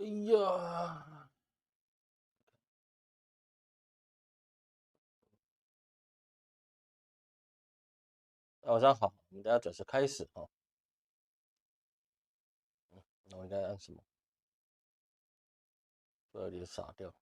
哎呀，晚上好，我们等下准时开始哦。那我应该按什么？这里傻掉。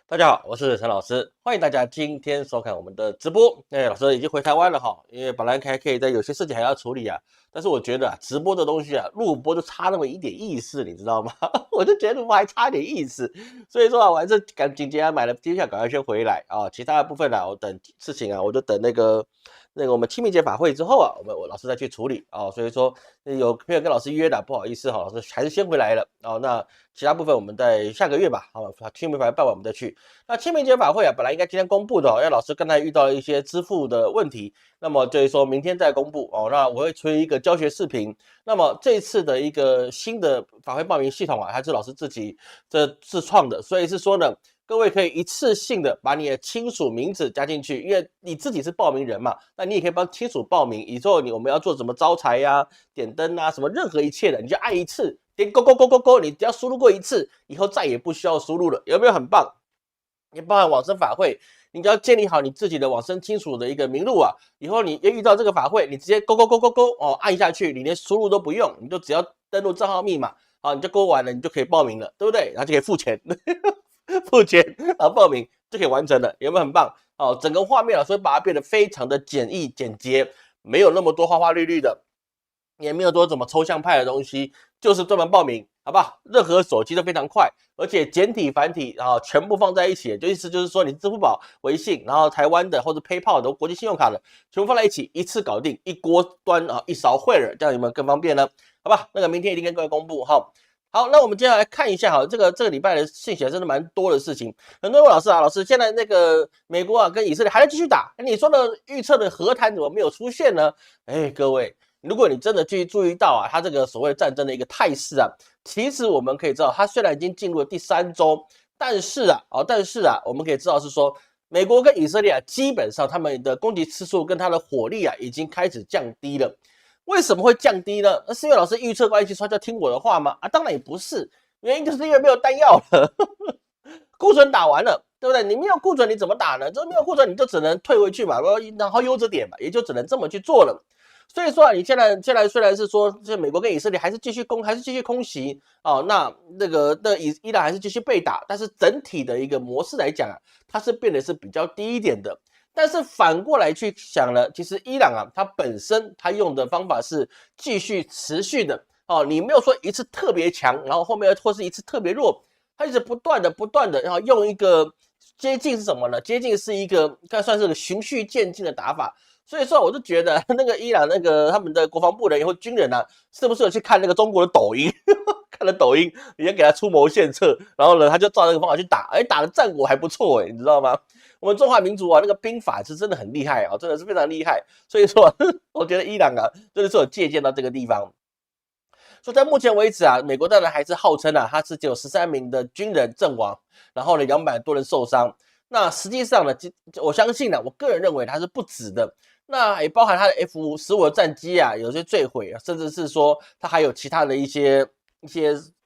大家好，我是陈老师，欢迎大家今天收看我们的直播。老师已经回台湾了哈，因为本来还可以在有些事情还要处理啊，但是我觉得直播的东西啊，录播就差那么一点意思，你知道吗？我就觉得录播还差点意思，所以说啊，我还是赶紧接买了机票，赶快先回来啊。其他的部分呢，我等事情啊，我就等那个我们清明节法会之后啊，我老师再去处理啊。所以说有朋友跟老师约的，不好意思哈，老师还是先回来了啊。那其他部分我们在下个月吧，好，清明法会办完我们再去。那清明节法会啊，本来应该今天公布的哦，因为老师刚才遇到了一些支付的问题，那么就是说明天再公布哦。那我会推一个教学视频。那么这次的一个新的法会报名系统啊，还是老师自己自创的，所以是说呢，各位可以一次性的把你的亲属名字加进去，因为你自己是报名人嘛，那你也可以帮亲属报名。以后我们要做什么招财呀、点灯啊，什么任何一切的，你就按一次，点勾勾勾勾勾，你只要输入过一次，以后再也不需要输入了，有没有很棒？也包含往生法会，你只要建立好你自己的往生亲属的一个名录啊，以后你一遇到这个法会，你直接勾勾勾勾勾哦，按下去，你连输入都不用，你就只要登录账号密码啊，你就勾完了，你就可以报名了，对不对？然后就可以付钱，付钱然后报名就可以完成了，有没有很棒？哦，整个画面啊，所以把它变得非常的简易简洁，没有那么多花花绿绿的。也没有多怎么抽象派的东西，就是专门报名，好不好？任何手机都非常快，而且简体繁体啊，全部放在一起，就意思就是说，你支付宝、微信，然后台湾的或者 PayPal 的国际信用卡的，全部放在一起，一次搞定，一锅端啊，一勺烩了，这样有没有更方便呢？好吧，那个明天一定跟各位公布哈。好，那我们接下来看一下哈，这个礼拜的信息真的蛮多的事情。很多人问老师啊，老师现在那个美国啊跟以色列还在继续打，你说的预测的和谈怎么没有出现呢？哎，各位。如果你真的去注意到啊，它这个所谓战争的一个态势啊，其实我们可以知道，它虽然已经进入了第三周，但是啊，我们可以知道是说，美国跟以色列啊，基本上他们的攻击次数跟它的火力啊，已经开始降低了。为什么会降低呢？那是因为老师预测关系说就听我的话吗？啊，当然也不是，原因就是因为没有弹药了，库存打完了，对不对？你没有库存你怎么打呢？这没有库存你就只能退回去嘛，然后悠着点嘛，也就只能这么去做了。所以说啊，你现在虽然是说这美国跟以色列还是继续空袭哦，那伊朗还是继续被打，但是整体的一个模式来讲啊，它是变得是比较低一点的。但是反过来去想呢，其实伊朗啊，它本身它用的方法是继续持续的哦，你没有说一次特别强，然后后面或是一次特别弱，它一直不断的，然后用一个接近是什么呢？接近是一个应该算是个循序渐进的打法。所以说，我就觉得那个伊朗那个他们的国防部人或军人啊，是不是有去看那个中国的抖音？看了抖音，也给他出谋献策，然后呢，他就照那个方法去打，哎，打的战果还不错，哎，你知道吗？我们中华民族啊，那个兵法是真的很厉害啊，真的是非常厉害。所以说，我觉得伊朗啊，真的是有借鉴到这个地方。所以在目前为止啊，美国当然还是号称啊，他是只有13名的军人阵亡，然后呢200多人受伤。那实际上呢，我相信呢，我个人认为它是不止的。那也包含它的 F-15的战机啊，有些坠毁，甚至是说它还有其他的一些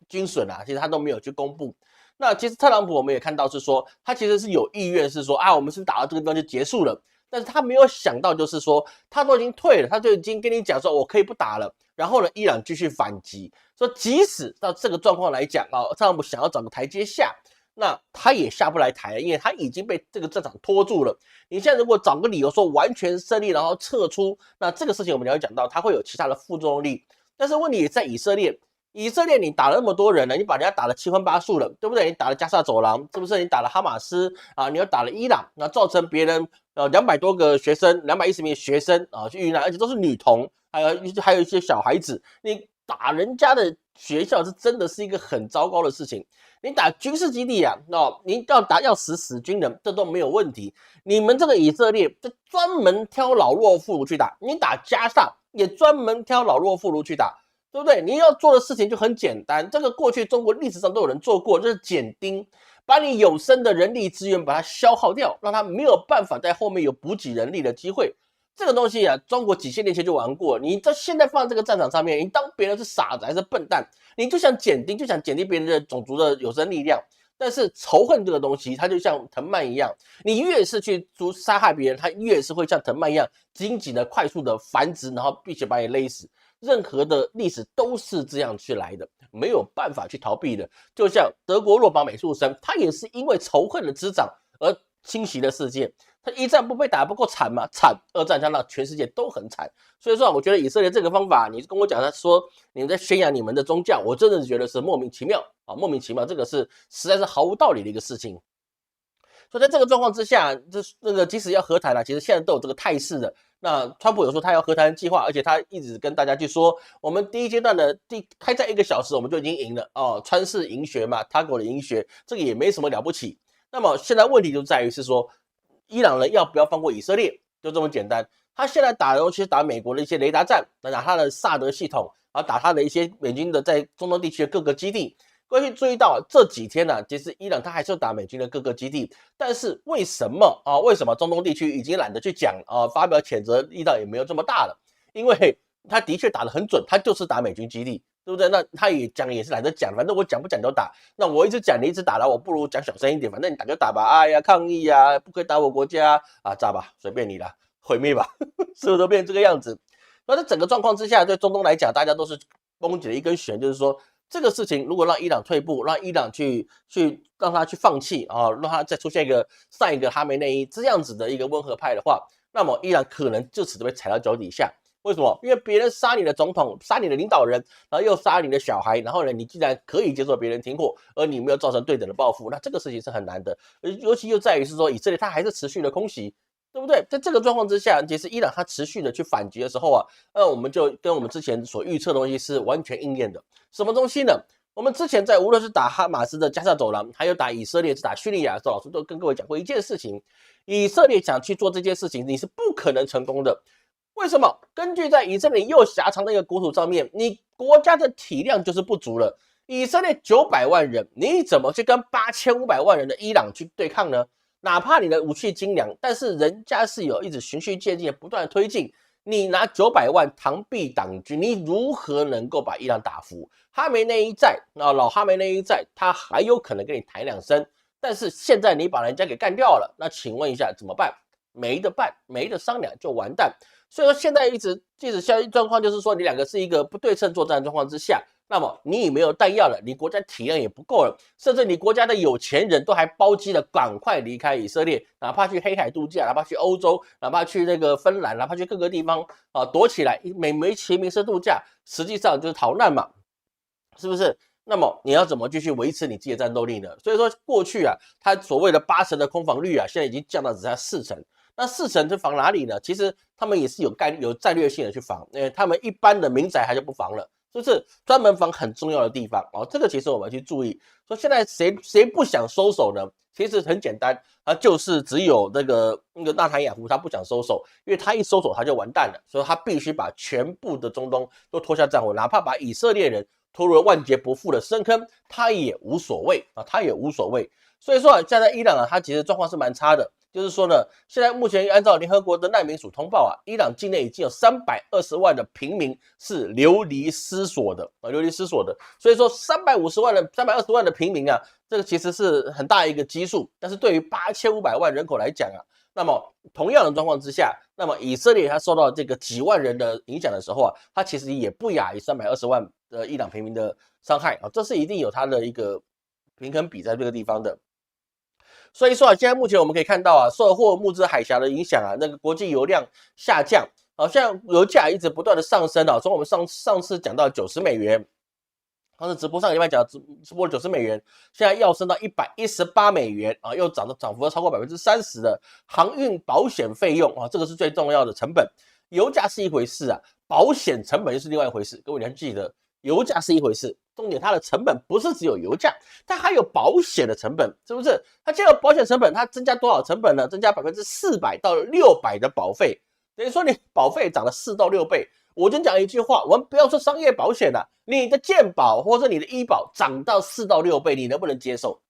军损啊，其实他都没有去公布。那其实特朗普我们也看到是说，他其实是有意愿是说啊，我们是打到这个地方就结束了。但是他没有想到，就是说他都已经退了，他就已经跟你讲说，我可以不打了。然后呢，伊朗继续反击，说即使到这个状况来讲啊，特朗普想要找个台阶下，那他也下不来台，因为他已经被这个战场拖住了。你现在如果找个理由说完全胜利，然后撤出，那这个事情我们要讲到，它会有其他的副作用力。但是问题在以色列，以色列你打了那么多人了，你把人家打得七荤八素了，对不对？你打了加沙走廊，是不是？你打了哈马斯啊，你又打了伊朗，那造成别人200多个学生，210名学生啊去遇难，而且都是女童，还有一些小孩子，你打人家的学校是真的是一个很糟糕的事情。你打军事基地啊，你要死军人，这都没有问题。你们这个以色列就专门挑老弱妇孺去打，你打加沙也专门挑老弱妇孺去打。对不对？你要做的事情就很简单，这个过去中国历史上都有人做过，就是减丁，把你有生的人力资源把它消耗掉，让它没有办法在后面有补给人力的机会。这个东西啊，中国几千年前就玩过，你在现在放在这个战场上面，你当别人是傻子还是笨蛋？你就想减低别人的种族的有生力量。但是仇恨这个东西，它就像藤蔓一样，你越是去杀害别人，它越是会像藤蔓一样紧紧的、快速的繁殖，然后并且把你勒死。任何的历史都是这样去来的，没有办法去逃避的。就像德国洛榜美术生，他也是因为仇恨的滋长而侵袭了世界。他一战不被打不够惨吗？惨。二战他让全世界都很惨。所以说，我觉得以色列这个方法，你跟我讲他说你们在宣扬你们的宗教，我真的觉得是莫名其妙啊，莫名其妙，这个是实在是毫无道理的一个事情。所以在这个状况之下，即使要和谈其实现在都有这个态势的。那川普有说他要和谈计划，而且他一直跟大家去说，我们第一阶段的开战1个小时，我们就已经赢了哦，川式赢学嘛，他国的赢学，这个也没什么了不起。那么现在问题就在于是说，伊朗人要不要放过以色列，就这么简单。他现在打的尤其是打美国的一些雷达站，打他的萨德系统，然后打他的一些美军的在中东地区的各个基地。各位注意到这几天其实伊朗他还是打美军的各个基地，但是为什么为什么中东地区已经懒得去讲发表谴责力道也没有这么大了？因为他的确打得很准，他就是打美军基地，对不对？那他也讲也是懒得讲，反正我讲不讲都打。那我一直讲你一直打了，我不如讲小声一点，反正你打就打吧。哎呀，抗议啊，不可以打我国家啊，炸吧，随便你啦，毁灭吧，是不是都变成这个样子？那在整个状况之下，对中东来讲，大家都是绷紧了一根弦，就是说。这个事情如果让伊朗退步，让伊朗让他去放弃让他再出现上一个哈梅内伊这样子的一个温和派的话，那么伊朗可能就此被踩到脚底下。为什么？因为别人杀你的总统，杀你的领导人，然后又杀你的小孩，然后呢，你既然可以接受别人停火，而你没有造成对等的报复，那这个事情是很难的。尤其又在于是说，以色列他还是持续的空袭。对不对？在这个状况之下，其实伊朗它持续的去反击的时候我们就跟我们之前所预测的东西是完全应验的。什么东西呢？我们之前在无论是打哈马斯的加沙走廊，还有打以色列、是打叙利亚的时候，老师都跟各位讲过一件事情：以色列想去做这件事情，你是不可能成功的。为什么？根据在以色列又狭长的一个国土上面，你国家的体量就是不足了。以色列900万人，你怎么去跟8500万人的伊朗去对抗呢？哪怕你的武器精良，但是人家是有一直循序渐进、不断的推进。你拿900万螳臂挡车，你如何能够把伊朗打服？哈梅内伊在，老哈梅内伊在，他还有可能跟你谈2声。但是现在你把人家给干掉了，那请问一下怎么办？没得办，没得商量就完蛋。所以说现在一直现在状况就是说，你两个是一个不对称作战的状况之下。那么你也没有弹药了，你国家体量也不够了，甚至你国家的有钱人都还包机了，赶快离开以色列，哪怕去黑海度假，哪怕去欧洲，哪怕去那个芬兰，哪怕去各个地方躲起来，美其名是度假，实际上就是逃难嘛，是不是？那么你要怎么继续维持你自己的战斗力呢？所以说过去它所谓的80%的空防率现在已经降到只剩下40%。那40%是防哪里呢？其实他们也是有战略性的去防，他们一般的民宅还就不防了。就是专门防很重要的地方这个其实我们去注意。说现在谁不想收手呢？其实很简单，就是只有那个纳坦雅胡他不想收手，因为他一收手他就完蛋了，所以他必须把全部的中东都拖下战火，哪怕把以色列人拖入了万劫不复的深坑，他也无所谓他也无所谓。所以说现在伊朗他其实状况是蛮差的。就是说呢，现在目前按照联合国的难民署通报伊朗境内已经有320万的平民是流离失所的所以说320万的平民这个其实是很大一个基数。但是对于8500万人口来讲那么同样的状况之下，那么以色列它受到这个几万人的影响的时候它其实也不亚于320万的伊朗平民的伤害这是一定有它的一个平衡比在这个地方的。所以说现在目前我们可以看到受霍尔木兹海峡的影响那个国际油量下降像油价一直不断的上升从我们上次讲到90美元，上次直播上个礼拜讲直播90美元，现在要升到118美元又涨幅超过30%的航运保险费用这个是最重要的成本。油价是一回事保险成本又是另外一回事。各位你要记得，油价是一回事，重点它的成本不是只有油价，它还有保险的成本，是不是？它既有保险成本，它增加多少成本呢？增加400%到600%的保费，等于说你保费涨了4到6倍。我就讲一句话，我们不要说商业保险你的健保或者你的医保涨到4到6倍，你能不能接受？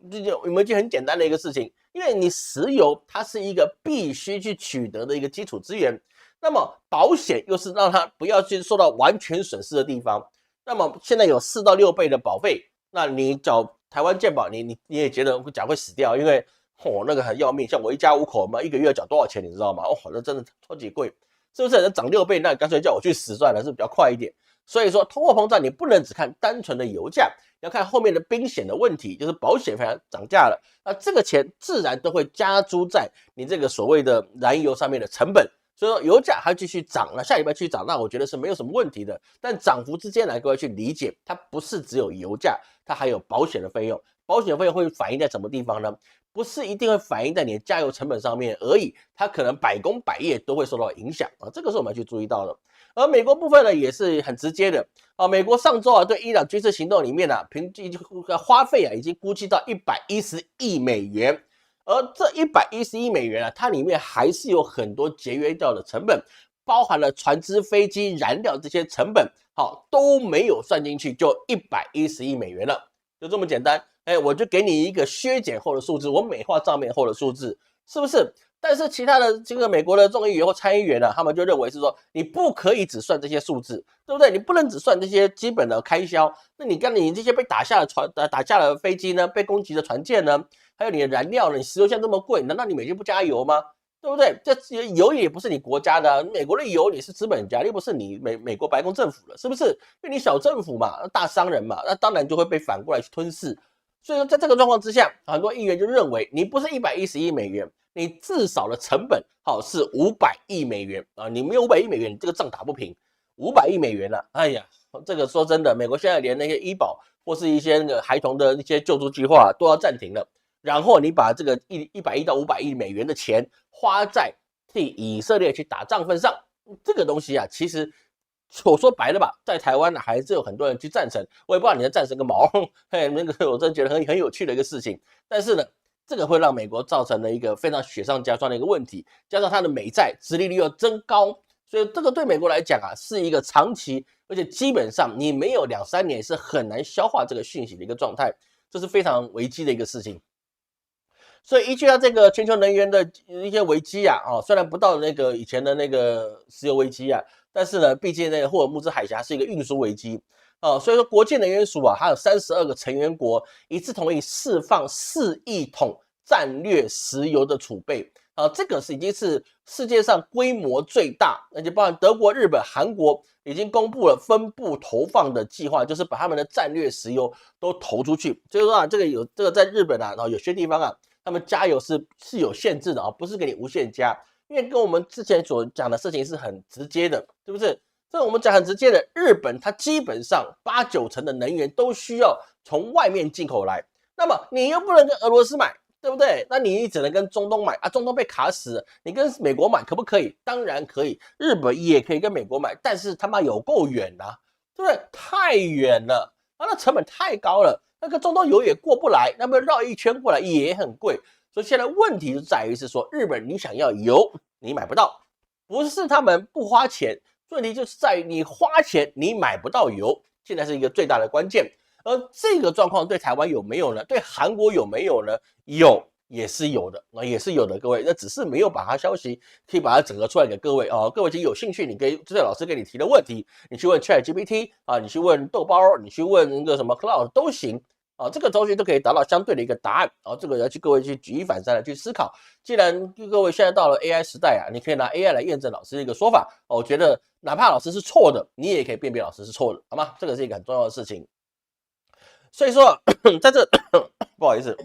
这就有没有一件很简单的一个事情？因为你石油它是一个必须去取得的一个基础资源，那么保险又是让它不要去受到完全损失的地方。那么现在有4到6倍的保费，那你缴台湾健保，你也觉得讲会死掉，因为那个很要命。像我一家5口嘛，1个月要缴多少钱，你知道吗？那真的超级贵，是不是？涨6倍，那干脆叫我去死算了，是比较快一点。所以说，通货膨胀你不能只看单纯的油价，要看后面的冰险的问题，就是保险费涨价了，那这个钱自然都会加诸在你这个所谓的燃油上面的成本。所以说油价还继续涨，那下礼拜继续涨，那我觉得是没有什么问题的。但涨幅之间呢，各位去理解，它不是只有油价，它还有保险的费用。保险费用会反映在什么地方呢？不是一定会反映在你的加油成本上面而已，它可能百工百业都会受到影响啊，这个是我们要去注意到的。而美国部分呢，也是很直接的啊。美国上周对伊朗军事行动里面平均花费已经估计到110亿美元。而这110亿美元它里面还是有很多节约掉的成本，包含了船只、飞机、燃料这些成本，都没有算进去，就110亿美元了，就这么简单。我就给你一个削减后的数字，我美化账面后的数字，是不是？但是其他的这个美国的众议员或参议员他们就认为是说，你不可以只算这些数字，对不对？你不能只算这些基本的开销。那你这些被打下的飞机呢，被攻击的船舰呢，还有你的燃料呢，你石油现在这么贵，难道你每天不加油吗？对不对？这油也不是你国家的，美国的油你是资本家，又不是你美国白宫政府的，是不是？因为你小政府嘛，大商人嘛，那当然就会被反过来去吞噬。所以说，在这个状况之下，很多议员就认为，你不是110亿美元，你至少的成本是500亿美元啊！你没有500亿美元，你这个仗打不平。500亿美元了，哎呀，这个说真的，美国现在连那些医保或是一些那个孩童的一些救助计划都要暂停了。然后你把这个100亿到500亿美元的钱花在替以色列去打仗份上，这个东西其实我说白了吧，在台湾还是有很多人去赞成，我也不知道你在赞成个毛，那个我真的觉得很有趣的一个事情。但是呢，这个会让美国造成了一个非常雪上加霜的一个问题，加上它的美债殖利率又增高，所以这个对美国来讲是一个长期，而且基本上你没有2-3年是很难消化这个讯息的一个状态，这是非常危机的一个事情。所以依据到这个全球能源的一些危机虽然不到那个以前的那个石油危机但是呢，毕竟那个霍尔木兹海峡是一个运输危机所以说国际能源署还有32个成员国一致同意释放4亿桶战略石油的储备这个已经是世界上规模最大，而且包含德国、日本、韩国已经公布了分布投放的计划，就是把他们的战略石油都投出去。所以说这个在日本有些地方他们加油是有限制的不是给你无限加。因为跟我们之前所讲的事情是很直接的，是不是？这我们讲很直接的，日本它基本上8-9成的能源都需要从外面进口来，那么你又不能跟俄罗斯买，对不对？那你只能跟中东买中东被卡死了，你跟美国买可不可以？当然可以，日本也可以跟美国买，但是他妈有够远对不对？太远了那成本太高了，那个中东油也过不来，那么绕一圈过来也很贵。所以现在问题就在于是说，日本你想要油你买不到，不是他们不花钱，问题就是在于你花钱你买不到油，现在是一个最大的关键。而这个状况对台湾有没有呢？对韩国有没有呢？有，也是有的也是有的，各位，那只是没有把它消息可以把它整合出来给各位各位其实有兴趣，你可以这位老师给你提的问题，你去问 ChatGPT 你去问豆包，你去问那个什么 Cloud 都行。这个东西都可以达到相对的一个答案这个要去各位去举一反三的去思考。既然各位现在到了 AI 时代你可以拿 AI 来验证老师的一个说法我觉得哪怕老师是错的，你也可以辨别老师是错的，好吗？这个是一个很重要的事情。所以说在这不好意思，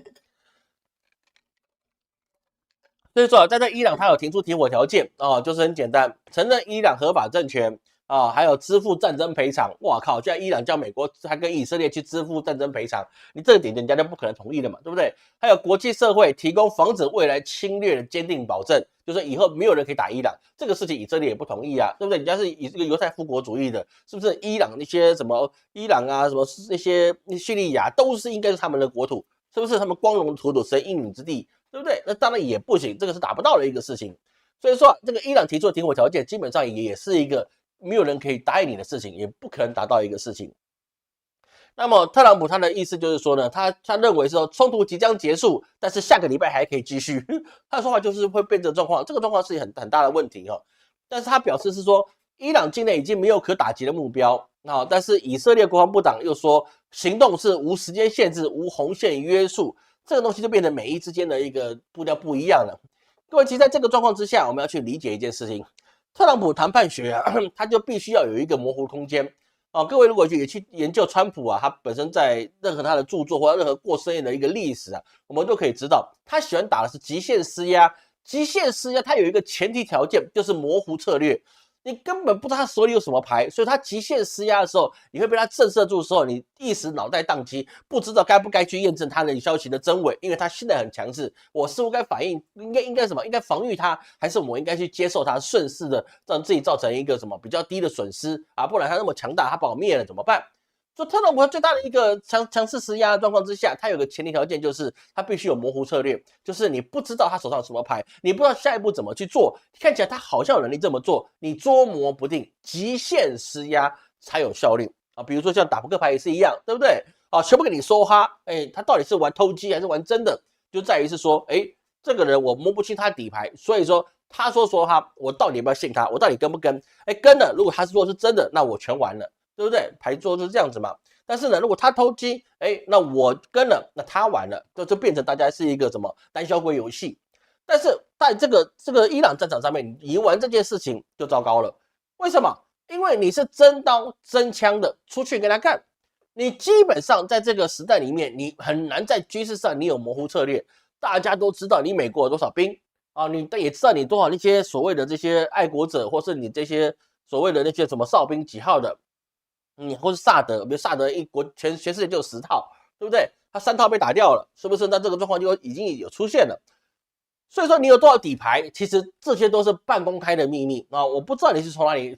所以说在这伊朗他有提出停火条件就是很简单，承认伊朗合法政权还有支付战争赔偿。哇靠！现在伊朗叫美国还跟以色列去支付战争赔偿，你这个点人家就不可能同意的嘛，对不对？还有国际社会提供防止未来侵略的坚定保证，就是以后没有人可以打伊朗，这个事情以色列也不同意对不对？人家是以这个犹太复国主义的，是不是？伊朗那些什么伊朗什么那些叙利亚都是应该是他们的国土，是不是？他们光荣的土土，神应允之地，对不对？那当然也不行，这个是达不到的一个事情。所以说，这个伊朗提出的停火条件，基本上也是一个没有人可以答应你的事情，也不可能达到一个事情。那么特朗普他的意思就是说呢，他认为说冲突即将结束，但是下个礼拜还可以继续。他的说法就是会变成状况，这个状况是很大的问题哦。但是他表示是说，伊朗境内已经没有可打击的目标啊，但是以色列国防部长又说，行动是无时间限制、无红线约束，这个东西就变成美伊之间的一个步调不一样了。各位，其实在这个状况之下，我们要去理解一件事情，特朗普谈判学啊，他就必须要有一个模糊空间。各位如果也去研究川普啊，他本身在任何他的著作或者任何过深的一个历史啊，我们都可以知道，他喜欢打的是极限施压。极限施压，它有一个前提条件，就是模糊策略。你根本不知道他手里有什么牌，所以他极限施压的时候，你会被他震慑住的时候，你一时脑袋宕机，不知道该不该去验证他的消息的真伪，因为他现在很强势，我似乎该反应，应该什么？应该防御他，还是我应该去接受他，顺势的让自己造成一个什么比较低的损失啊？不然他那么强大，他把我灭了怎么办？所以特朗普最大的一个强势施压的状况之下，他有个前提条件，就是他必须有模糊策略，就是你不知道他手上有什么牌，你不知道下一步怎么去做，看起来他好像有能力这么做，你捉摸不定，极限施压才有效率啊。比如说像打扑克牌也是一样，对不对？啊，全部给你梭哈，他到底是玩偷鸡还是玩真的？就在于是说，这个人我摸不清他底牌，所以说他说哈，我到底要不要信他？我到底跟不跟？跟了，如果他说是真的，那我全完了。对不对？牌桌就是这样子嘛。但是呢，如果他偷鸡，那我跟了，那他完了，就变成大家是一个什么单销龟游戏。但是在这个伊朗战场上面，你赢完这件事情就糟糕了。为什么？因为你是真刀真枪的出去跟他干，你基本上在这个时代里面，你很难在军事上你有模糊策略。大家都知道你美国有多少兵啊，你也知道你多少那些所谓的这些爱国者，或是你这些所谓的那些什么哨兵几号的。或是萨德，比如萨德一国全世界就有10套，对不对？他3套被打掉了，是不是？那这个状况就已经有出现了。所以说你有多少底牌，其实这些都是半公开的秘密啊！我不知道你是从哪里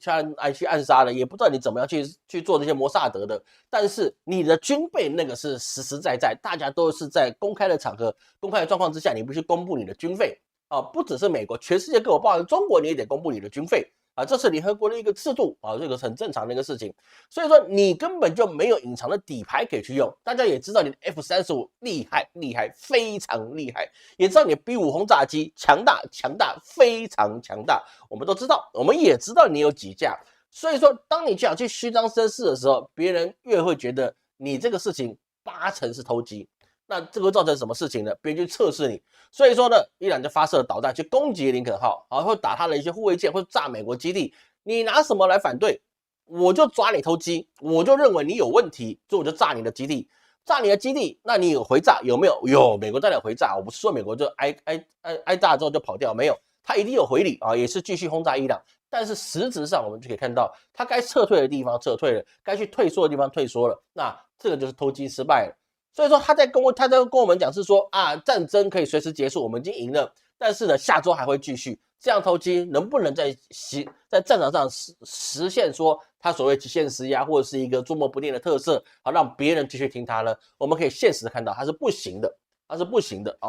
去暗杀的，也不知道你怎么样去做这些摩萨德的。但是你的军备那个是实实在在，大家都是在公开的场合、公开的状况之下，你必须公布你的军费啊！不只是美国，全世界各国，包含中国，你也得公布你的军费。这是联合国的一个制度啊，这个是很正常的一个事情。所以说你根本就没有隐藏的底牌可以去用。大家也知道你的 F-35厉害，非常厉害，也知道你的 B-5轰炸机强大，非常强大。我们都知道，我们也知道你有几架。所以说，当你想去虚张声势的时候，别人越会觉得你这个事情80%是偷鸡。那这个会造成什么事情呢？别人去测试你，所以说呢，伊朗就发射导弹去攻击林肯号，然后打他的一些护卫舰，或者炸美国基地。你拿什么来反对？我就抓你偷鸡，我就认为你有问题，所以我就炸你的基地。炸你的基地，那你有回炸有没有？有，美国当然有回炸。我不是说美国就挨炸之后就跑掉，没有，他一定有回礼啊，也是继续轰炸伊朗。但是实质上，我们就可以看到，他该撤退的地方撤退了，该去退缩的地方退缩了。那这个就是偷鸡失败了。所以说他在跟我们讲是说啊，战争可以随时结束，我们已经赢了，但是呢，下周还会继续。这样偷鸡能不能在战场上实现说他所谓极限施压或者是一个捉摸不定的特色，好让别人继续听他呢？我们可以现实的看到他是不行的，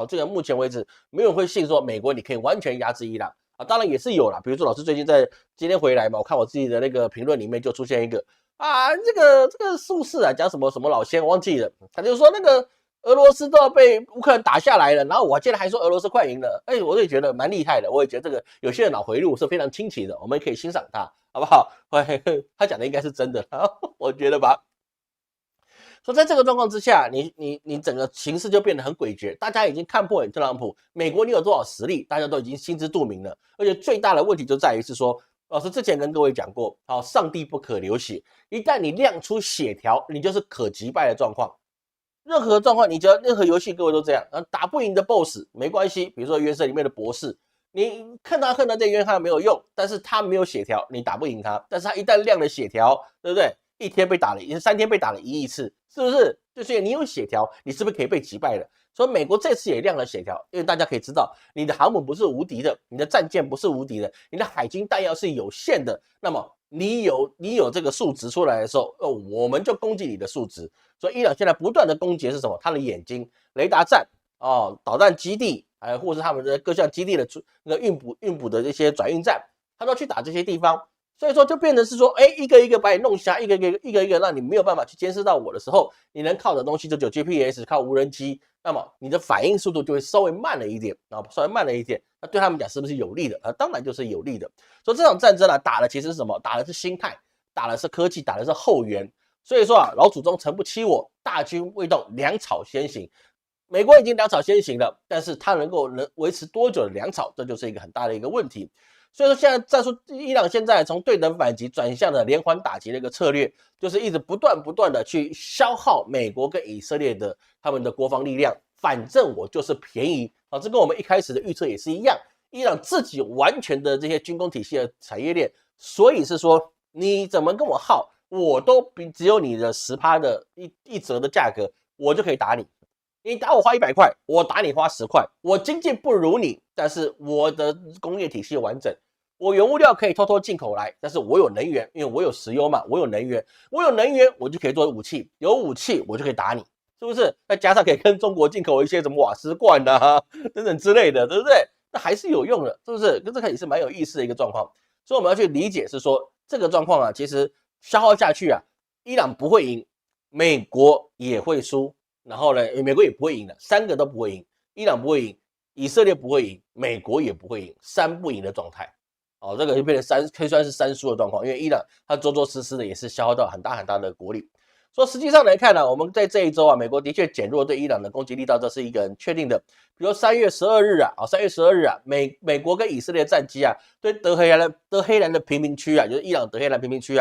这个目前为止没有人会信说美国你可以完全压制伊朗啊，当然也是有啦，比如说老师最近在今天回来嘛，我看我自己的那个评论里面就出现一个。这个术士啊，讲什么老仙我忘记了，他就说那个俄罗斯都要被乌克兰打下来了，然后我竟然还说俄罗斯快赢了，我也觉得蛮厉害的，我也觉得这个有些人脑回路是非常清奇的，我们可以欣赏他，好不好？他讲的应该是真的，我觉得吧。所以在这个状况之下，你整个形势就变得很诡谲，大家已经看破你特朗普，美国你有多少实力，大家都已经心知肚明了，而且最大的问题就在于是说。老师之前跟各位讲过，上帝不可流血，一旦你亮出血条，你就是可击败的状况。任何状况，你只要任何游戏，各位都这样，打不赢的 BOSS 没关系，比如说原神里面的博士，你恨他这冤他没有用，但是他没有血条，你打不赢他。但是他一旦亮了血条，对不对？3天被打了1亿次，是不是？就是因为你有血条，你是不是可以被击败的？所以美国这次也亮了血条，因为大家可以知道，你的航母不是无敌的，你的战舰不是无敌的，你的海军弹药是有限的。那么你有这个数值出来的时候，我们就攻击你的数值。所以伊朗现在不断的攻击是什么？他的眼睛、雷达站导弹基地，或是他们的各项基地的那个运补的这些转运站，他都去打这些地方。所以说就变成是说，哎，一个一个把你弄瞎，一个让你没有办法去监视到我的时候，你能靠的东西就只有 GPS，靠无人机，那么你的反应速度就会稍微慢了一点啊，稍微慢了一点。那对他们讲是不是有利的？当然就是有利的。所以这场战争打的其实是什么？打的是心态，打的是科技，打的是后援。所以说老祖宗诚不欺我，大军未动，粮草先行。美国已经粮草先行了，但是它能维持多久的粮草，这就是一个很大的一个问题。所以说现在战术，伊朗现在从对等反击转向了连环打击的一个策略，就是一直不断的去消耗美国跟以色列的他们的国防力量，反正我就是便宜啊，这跟我们一开始的预测也是一样。伊朗自己完全的这些军工体系的产业链，所以是说你怎么跟我耗，我都只有你的10%的一折的价格，我就可以打你。你打我花100块，我打你花10块，我经济不如你，但是我的工业体系完整，我原物料可以偷偷进口来，但是我有能源，因为我有石油嘛，我有能源，我就可以做武器，有武器我就可以打你，是不是？再加上可以跟中国进口一些什么瓦斯罐啊等等之类的，对不对？那还是有用的，是不是？这个也是蛮有意思的一个状况，所以我们要去理解是说这个状况其实消耗下去伊朗不会赢，美国也会输。然后呢，美国也不会赢的，3个都不会赢，伊朗不会赢，以色列不会赢，美国也不会赢，3不赢的状态。这个就变成可以算是3输的状况，因为伊朗它做实的也是消耗到很大的国力。所以实际上来看我们在这一周美国的确减弱对伊朗的攻击力道，这是一个很确定的。比如3月12日3月12日美国跟以色列战机对德黑兰的平民区就是伊朗德黑兰平民区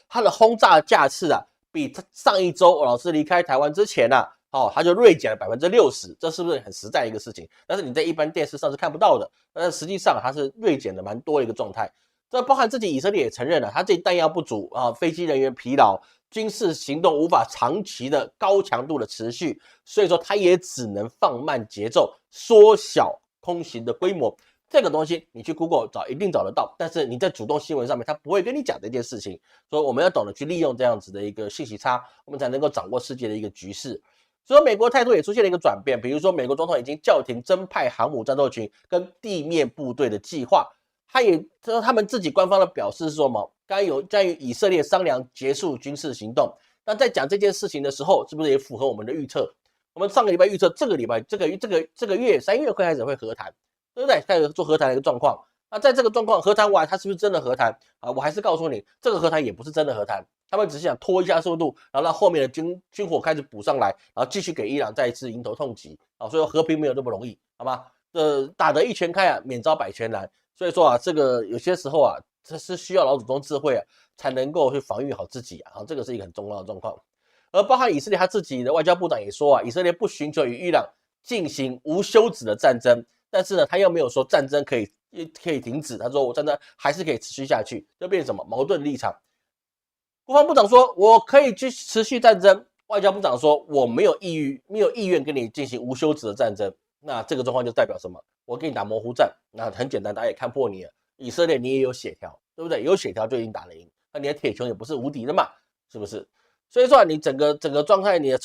它的轰炸架次比上一周老师离开台湾之前它就锐减了60%，这是不是很实在的一个事情？但是你在一般电视上是看不到的，但是实际上它是锐减的蛮多的一个状态。这包含自己以色列也承认了，它自己弹药不足飞机人员疲劳，军事行动无法长期的高强度的持续，所以说它也只能放慢节奏，缩小空袭的规模。这个东西你去 Google 一定找得到，但是你在主动新闻上面，他不会跟你讲这件事情，所以我们要懂得去利用这样子的一个信息差，我们才能够掌握世界的一个局势。所以美国态度也出现了一个转变，比如说美国总统已经叫停增派航母战斗群跟地面部队的计划，他们自己官方的表示是说嘛，将与以色列商量结束军事行动。那在讲这件事情的时候，是不是也符合我们的预测？我们上个礼拜预测这个月3月开始会和谈。对不对？开始做和谈的一个状况。那在这个状况和谈完，他是不是真的和谈我还是告诉你，这个和谈也不是真的和谈，他们只是想拖一下速度，然后让后面的军火开始补上来，然后继续给伊朗再一次迎头痛击所以和平没有那么容易，好吗？打得一拳开免遭百拳难。所以说这个有些时候这是需要老祖宗智慧才能够去防御好自己这个是一个很重要的状况。而包含以色列他自己的外交部长也说以色列不寻求与伊朗进行无休止的战争。但是呢，他又没有说战争可以停止，他说我战争还是可以持续下去，就变成什么矛盾立场。国防部长说我可以去持续战争，外交部长说我没有意愿跟你进行无休止的战争。那这个状况就代表什么？我跟你打模糊战，那很简单，大家也看破你了。以色列你也有血条，对不对？有血条就已经打得赢，那你的铁穹也不是无敌的嘛，是不是？所以说你整个状态，你的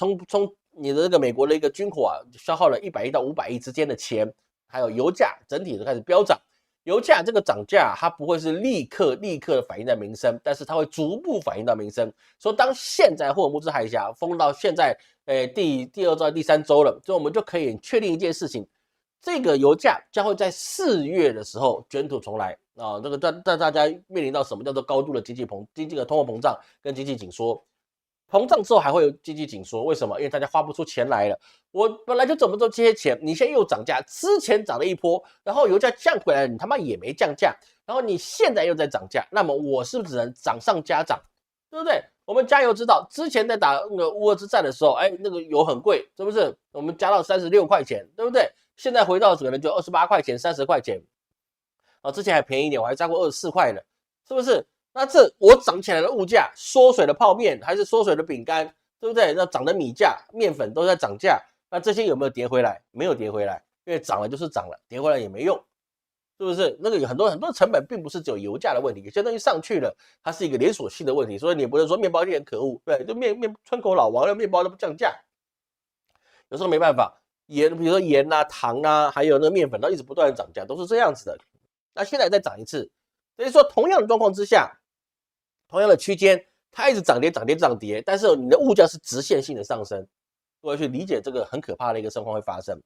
你的这个美国的一个军火消耗了100亿到500亿之间的钱。还有油价整体都开始飙涨，油价这个涨价它不会是立刻的反映在民生，但是它会逐步反映到民生。说当现在霍尔木兹海峡封到现在第2周第3周了，所以我们就可以确定一件事情，这个油价将会在4月的时候卷土重来这个让大家面临到什么叫做高度的经济的通货膨胀跟经济紧缩。膨胀之后还会有经济紧缩，为什么？因为大家花不出钱来了。我本来就怎么都这些钱，你现在又涨价，之前涨了一波，然后油价降回来了，你他妈也没降价，然后你现在又在涨价，那么我是不是只能涨上加涨，对不对？我们加油知道，之前在打那个乌俄之战的时候，那个油很贵，是不是？我们加到36块钱，对不对？现在回到可能就28块钱、30块钱，之前还便宜一点，我还加过24块呢，是不是？那这我涨起来的物价，缩水的泡面还是缩水的饼干，对不对？那涨的米价、面粉都在涨价，那这些有没有跌回来？没有跌回来，因为涨了就是涨了，跌回来也没用，是不是？那个有很多成本，并不是只有油价的问题，有些东西上去了，它是一个连锁性的问题，所以你不能说面包店很可恶，对，就村口老王的面包都不降价，有时候没办法，比如说盐糖还有那个面粉，都一直不断的涨价，都是这样子的。那现在再涨一次。所以说同样的状况之下，同样的区间，它一直涨跌涨跌涨跌，但是你的物价是直线性的上升，我要去理解这个很可怕的一个状况会发生。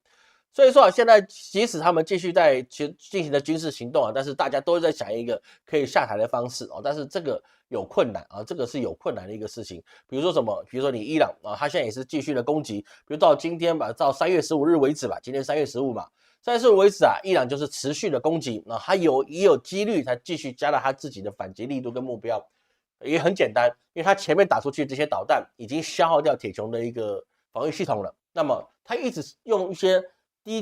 所以说啊，现在即使他们继续在进行的军事行动啊，但是大家都在想一个可以下台的方式哦，但是这个有困难啊，这个是有困难的一个事情。比如说什么？比如说你伊朗啊，他现在也是继续的攻击，比如到今天吧，到3月15日为止吧，今天3月15嘛，3月15为止啊，伊朗就是持续的攻击啊，也有几率他继续加大他自己的反击力度跟目标，也很简单，因为他前面打出去这些导弹已经消耗掉铁穹的一个防御系统了，那么他一直用一些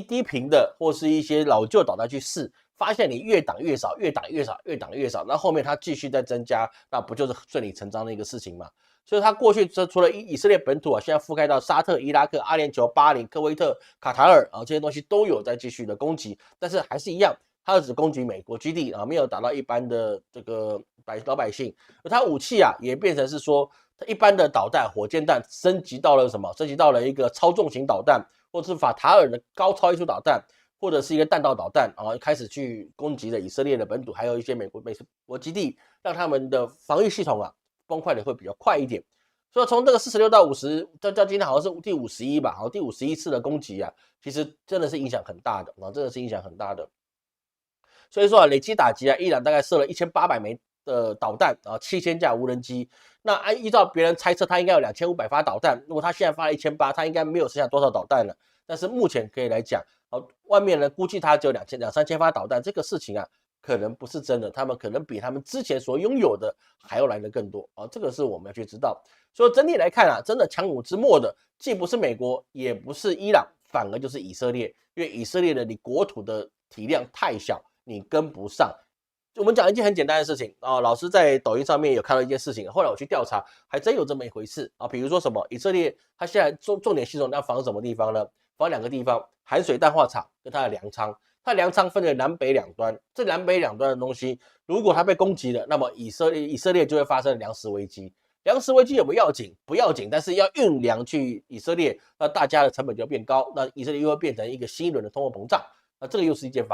低频的或是一些老旧导弹去试，发现你越挡越少，越挡越少，越挡越少，那后面它继续在增加，那不就是顺理成章的一个事情吗？所以它过去除了以色列本土啊，现在覆盖到沙特、伊拉克、阿联酋、巴林、科威特、卡塔尔啊，这些东西都有在继续的攻击，但是还是一样，它只攻击美国基地啊，没有打到一般的这个老百姓，而它武器啊也变成是说，一般的导弹、火箭弹升级到了什么？升级到了一个操纵型导弹。或者是法塔尔的高超音速导弹，或者是一个弹道导弹啊，开始去攻击了以色列的本土，还有一些美国基地，让他们的防御系统啊崩坏的会比较快一点。所以从这个46到50，到今天好像是第51吧，好，第51次的攻击啊，其实真的是影响很大的啊，真的是影响很大的。所以说啊，累计打击啊，伊朗大概射了1800枚的导弹啊，7000架无人机。那依照别人猜测，他应该有2500发导弹。如果他现在发了1800，他应该没有剩下多少导弹了。但是目前可以来讲，外面呢估计他只有2000-3000发导弹，这个事情啊，可能不是真的。他们可能比他们之前所拥有的还要来的更多啊，这个是我们要去知道。所以整体来看啊，真的强弩之末的，既不是美国，也不是伊朗，反而就是以色列，因为以色列的你国土的体量太小。你跟不上。我们讲一件很简单的事情啊，老师在抖音上面有看到一件事情，后来我去调查，还真有这么一回事啊。比如说什么，以色列它现在重点系统要防什么地方呢？防2个地方，含水淡化厂跟它的粮仓。它粮仓分为南北两端，这南北两端的东西，如果它被攻击了，那么以色列就会发生粮食危机。粮食危机有没有要紧？不要紧，但是要运粮去以色列，那大家的成本就变高，那以色列又会变成一个新一轮的通货膨胀。那这个又是一件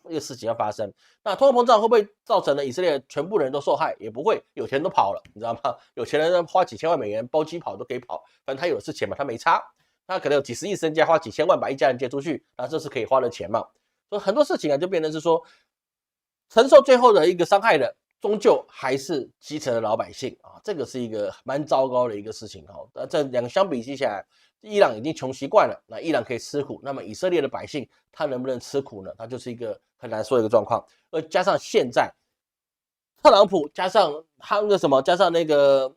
一个事情要发生。那通货膨胀会不会造成了以色列全部人都受害？也不会，有钱人都跑了，你知道吗？有钱人花几千万美元包机跑都可以跑，反正他有的是钱嘛，他没差。他可能有几十亿身家，花几千万把一家人接出去，那这是可以花的钱嘛？所以很多事情啊，就变成是说，承受最后的一个伤害的，终究还是基层的老百姓啊，这个是一个蛮糟糕的一个事情哈。这两个相比之下来，伊朗已经穷习惯了，那伊朗可以吃苦，那么以色列的百姓他能不能吃苦呢？他就是一个很难说的一个状况。而加上现在特朗普加上他那个什么，加上那个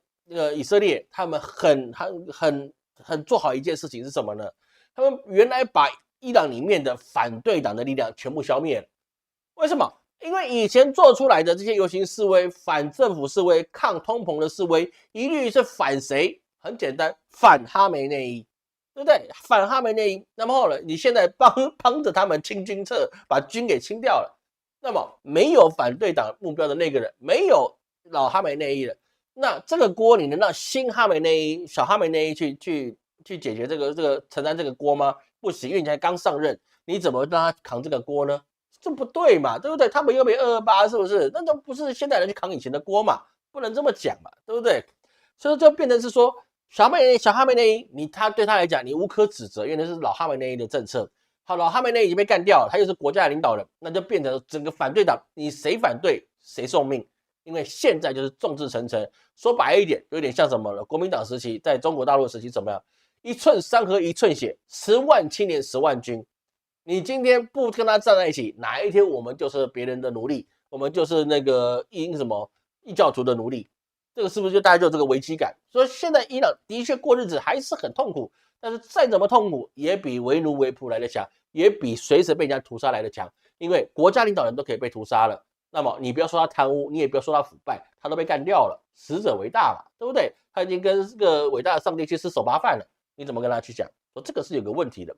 以色列，他们很做好一件事情是什么呢？他们原来把伊朗里面的反对党的力量全部消灭了。为什么？因为以前做出来的这些游行示威、反政府示威、抗通膨的示威，一律是反谁？很简单，反哈梅内伊，对不对？反哈梅内伊。那么后来，你现在帮着他们清君侧，把军给清掉了。那么没有反对党目标的那个人，没有老哈梅内伊了，那这个锅你能让新哈梅内伊、小哈梅内伊去解决这个承担这个锅吗？不行，因为你才刚上任，你怎么让他扛这个锅呢？这不对嘛，对不对？他们又没228，是不是？那都不是现代人去扛以前的锅嘛，不能这么讲嘛，对不对？所以就变成是说，小哈梅内伊，他对他来讲，你无可指责，因为那是老哈梅内伊的政策。好，老哈梅内伊已经被干掉了，他又是国家的领导人，那就变成整个反对党，你谁反对谁送命。因为现在就是众志成城，说白一点，有点像什么了？国民党时期，在中国大陆时期怎么样？一寸山河一寸血，10万青年10万军。你今天不跟他站在一起，哪一天我们就是别人的奴隶，我们就是那个异教徒的奴隶，这个是不是就大家就有这个危机感？所以现在伊朗的确过日子还是很痛苦，但是再怎么痛苦，也比为奴为仆来的强，也比随时被人家屠杀来的强。因为国家领导人都可以被屠杀了，那么你不要说他贪污，你也不要说他腐败，他都被干掉了，死者为大嘛，对不对？他已经跟这个伟大的上帝去吃手扒饭了，你怎么跟他去讲？说这个是有个问题的。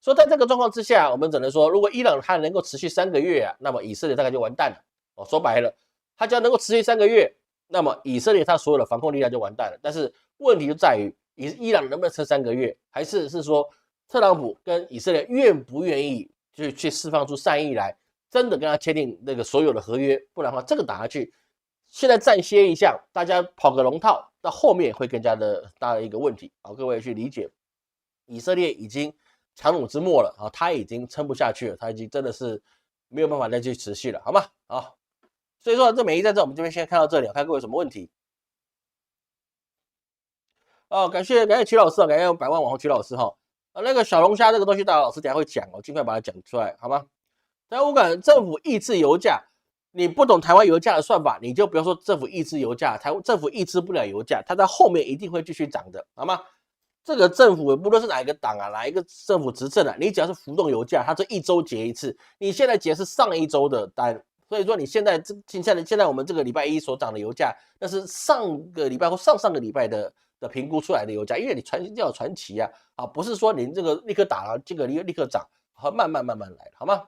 所以在这个状况之下，我们只能说，如果伊朗它能够持续3个月啊，那么以色列大概就完蛋了。说白了，它只要能够持续3个月，那么以色列它所有的防空力量就完蛋了。但是问题就在于，伊朗能不能撑3个月，还是说特朗普跟以色列愿不愿意去释放出善意来，真的跟他签订那个所有的合约，不然的话这个打下去，现在暂歇一下，大家跑个龙套，到后面会更加的大的一个问题。好，各位去理解，以色列已经强弩之末了啊，他已经撑不下去了，他已经真的是没有办法再去持续了，好吗？好，所以说这美伊战争我们这边先看到这里，看各位有什么问题。哦，感谢曲老师啊，感谢百万网红曲老师哈。那个小龙虾这个东西，大家老师等下会讲哦，尽快把它讲出来，好吗？台湾港政府抑制油价，你不懂台湾油价的算法，你就不要说政府抑制油价，台湾政府抑制不了油价，它在后面一定会继续涨的，好吗？这个政府不论是哪一个党啊，哪一个政府执政啊，你只要是浮动油价，它这一周结一次，你现在结是上一周的单，所以说你现在我们这个礼拜一所涨的油价，那是上个礼拜或上上个礼拜的评估出来的油价，因为你要传奇啊，不是说你这个立刻打了，这个立刻涨，好，慢慢来，好吗？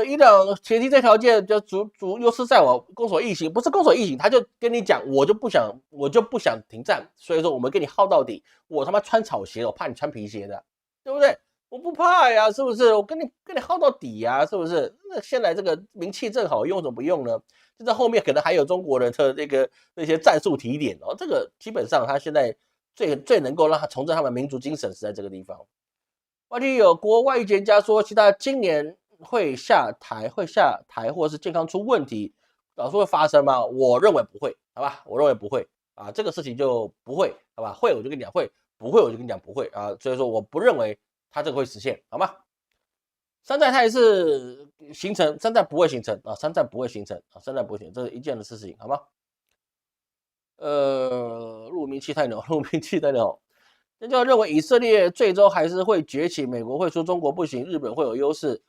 伊朗前提这条件就主优势在我攻守异形，不是攻守异形，他就跟你讲，我就不想停战，所以说我们跟你耗到底，我他妈穿草鞋，我怕你穿皮鞋的，对不对？我不怕呀，是不是？我跟你耗到底呀，是不是？那现在这个名气正好，用怎么不用呢？就在后面可能还有中国人的那些战术提点哦，这个基本上他现在最能够让他重振他们民族精神是在这个地方。外地有国外专家说，其他今年会下台，或者是健康出问题，老师会发生吗？我认为不会，好吧？我认为不会啊，这个事情就不会，好吧？会我就跟你讲会，不会我就跟你讲不会啊，所以说我不认为它这个会实现，好吗？山寨它也是形成，山寨不会形成啊，山寨不会形成啊，山寨不会形成，这是一件的事情，好吗？陆明气太牛，陆明气太牛。那就认为以色列最终还是会崛起，美国会输，中国不行，日本会有优势。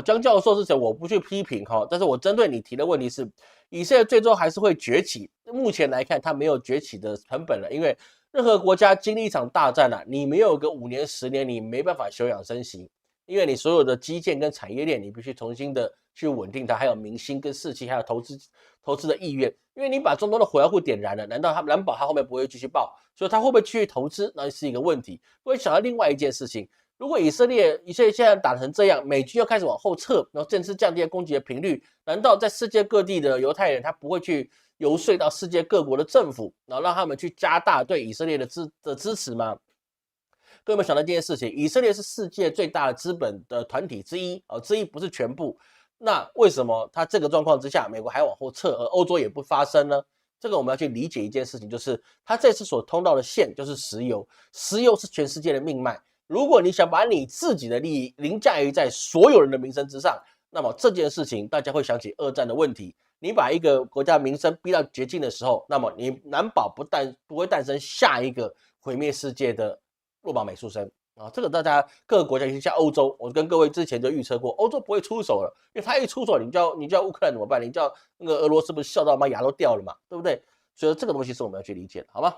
江教授是谁？我不去批评哈，但是我针对你提的问题是，以色列最终还是会崛起。目前来看，它没有崛起的成本了，因为任何国家经历一场大战啊，你没有个5年10年，你没办法休养生息，因为你所有的基建跟产业链，你必须重新的去稳定它，还有民心跟士气，还有投资的意愿。因为你把中东的火药库点燃了，难保它后面不会继续爆？所以它会不会继续投资，那是一个问题。会想到另外一件事情。如果以色列现在打成这样，美军又开始往后撤，然后甚至降低攻击的频率，难道在世界各地的犹太人他不会去游说到世界各国的政府，然后让他们去加大对以色列的支持吗？各位有没有想到这件事情？以色列是世界最大的资本的团体之一，不是全部。那为什么他这个状况之下，美国还往后撤，而欧洲也不发声呢？这个我们要去理解一件事情，就是他这次所通到的线就是石油，石油是全世界的命脉。如果你想把你自己的利益凌驾于在所有人的民生之上，那么这件事情大家会想起二战的问题。你把一个国家民生逼到绝境的时候，那么你难保不会诞生下一个毁灭世界的落马美术生啊！这个大家各个国家，像欧洲，我跟各位之前就预测过，欧洲不会出手了，因为他一出手，你叫乌克兰怎么办？你叫那个俄罗斯不是笑到妈牙都掉了嘛，对不对？所以这个东西是我们要去理解的，好吗？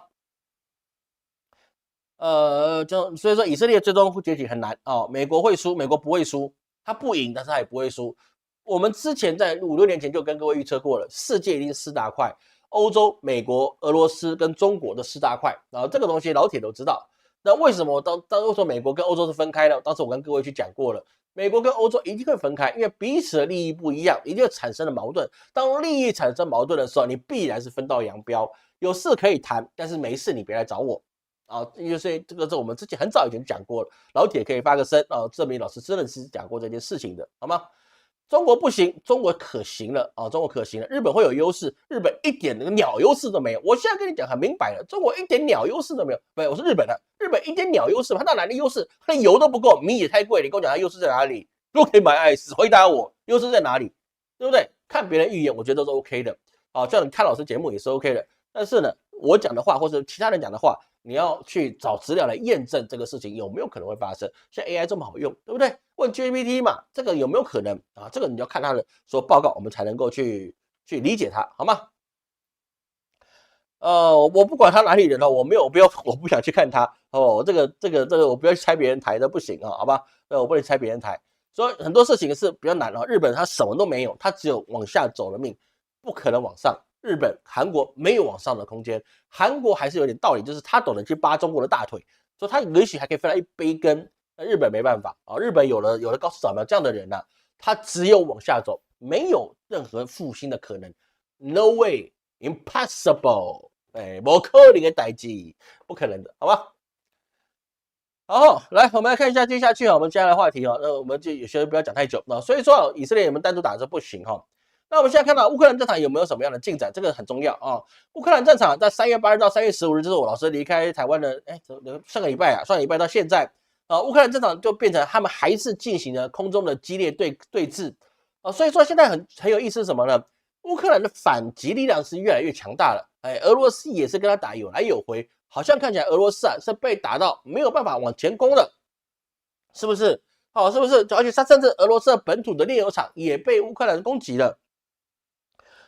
所以说以色列最终会崛起很难哦，美国会输，美国不会输，他不赢，但是他也不会输。我们之前在5、6年前就跟各位预测过了，世界一定是4大块，欧洲、美国、俄罗斯跟中国的4大块，然后这个东西老铁都知道。那为什么为什么美国跟欧洲是分开呢？当时我跟各位去讲过了，美国跟欧洲一定会分开，因为彼此的利益不一样，一定会产生了矛盾。当利益产生矛盾的时候，你必然是分道扬镳。有事可以谈，但是没事你别来找我。就是这个是我们之前很早以前讲过了，老铁可以发个声证明老师真的是讲过这件事情的，好吗？中国不行，中国可行了中国可行了。日本会有优势，日本一点那个鸟优势都没有。我现在跟你讲很明白了，中国一点鸟优势都没有。不，我是日本的，日本一点鸟优势，它到哪里优势？它的油都不够，米也太贵，你跟我讲它优势在哪里？都可以买爱思，回答我优势在哪里？对不对？看别人预言，我觉得都是 OK 的。叫你看老师节目也是 OK 的。但是呢，我讲的话或者其他人讲的话，你要去找资料来验证这个事情有没有可能会发生。像 AI 这么好用，对不对？问 GPT 嘛，这个有没有可能这个你要看他的说报告，我们才能够去理解它，好吗？我不管他哪里人我不想去看他这个我不要去拆别人台的不行好吧？我不能拆别人台，所以很多事情是比较难日本他什么都没有，他只有往下走的命，不可能往上。日本、韩国没有往上的空间，韩国还是有点道理，就是他懂得去扒中国的大腿，所以他也许还可以分到一杯羹。那日本没办法啊，日本有了高市早苗这样的人他只有往下走，没有任何复兴的可能 ，No way, impossible，不可能的代志，不可能的，好吧？好，来，我们来看一下接下去我们接下来的话题那我们就有些不要讲太久所以说以色列你们单独打这不行那我们现在看到乌克兰战场有没有什么样的进展？这个很重要乌克兰战场在3月8日到3月15日，就是我老师离开台湾的，上个礼拜到现在乌克兰战场就变成他们还是进行了空中的激烈对峙所以说现在很有意思是什么呢？乌克兰的反击力量是越来越强大了，俄罗斯也是跟他打有来有回，好像看起来俄罗斯是被打到没有办法往前攻了，是不是？是不是？而且甚至俄罗斯的本土的炼油厂也被乌克兰攻击了。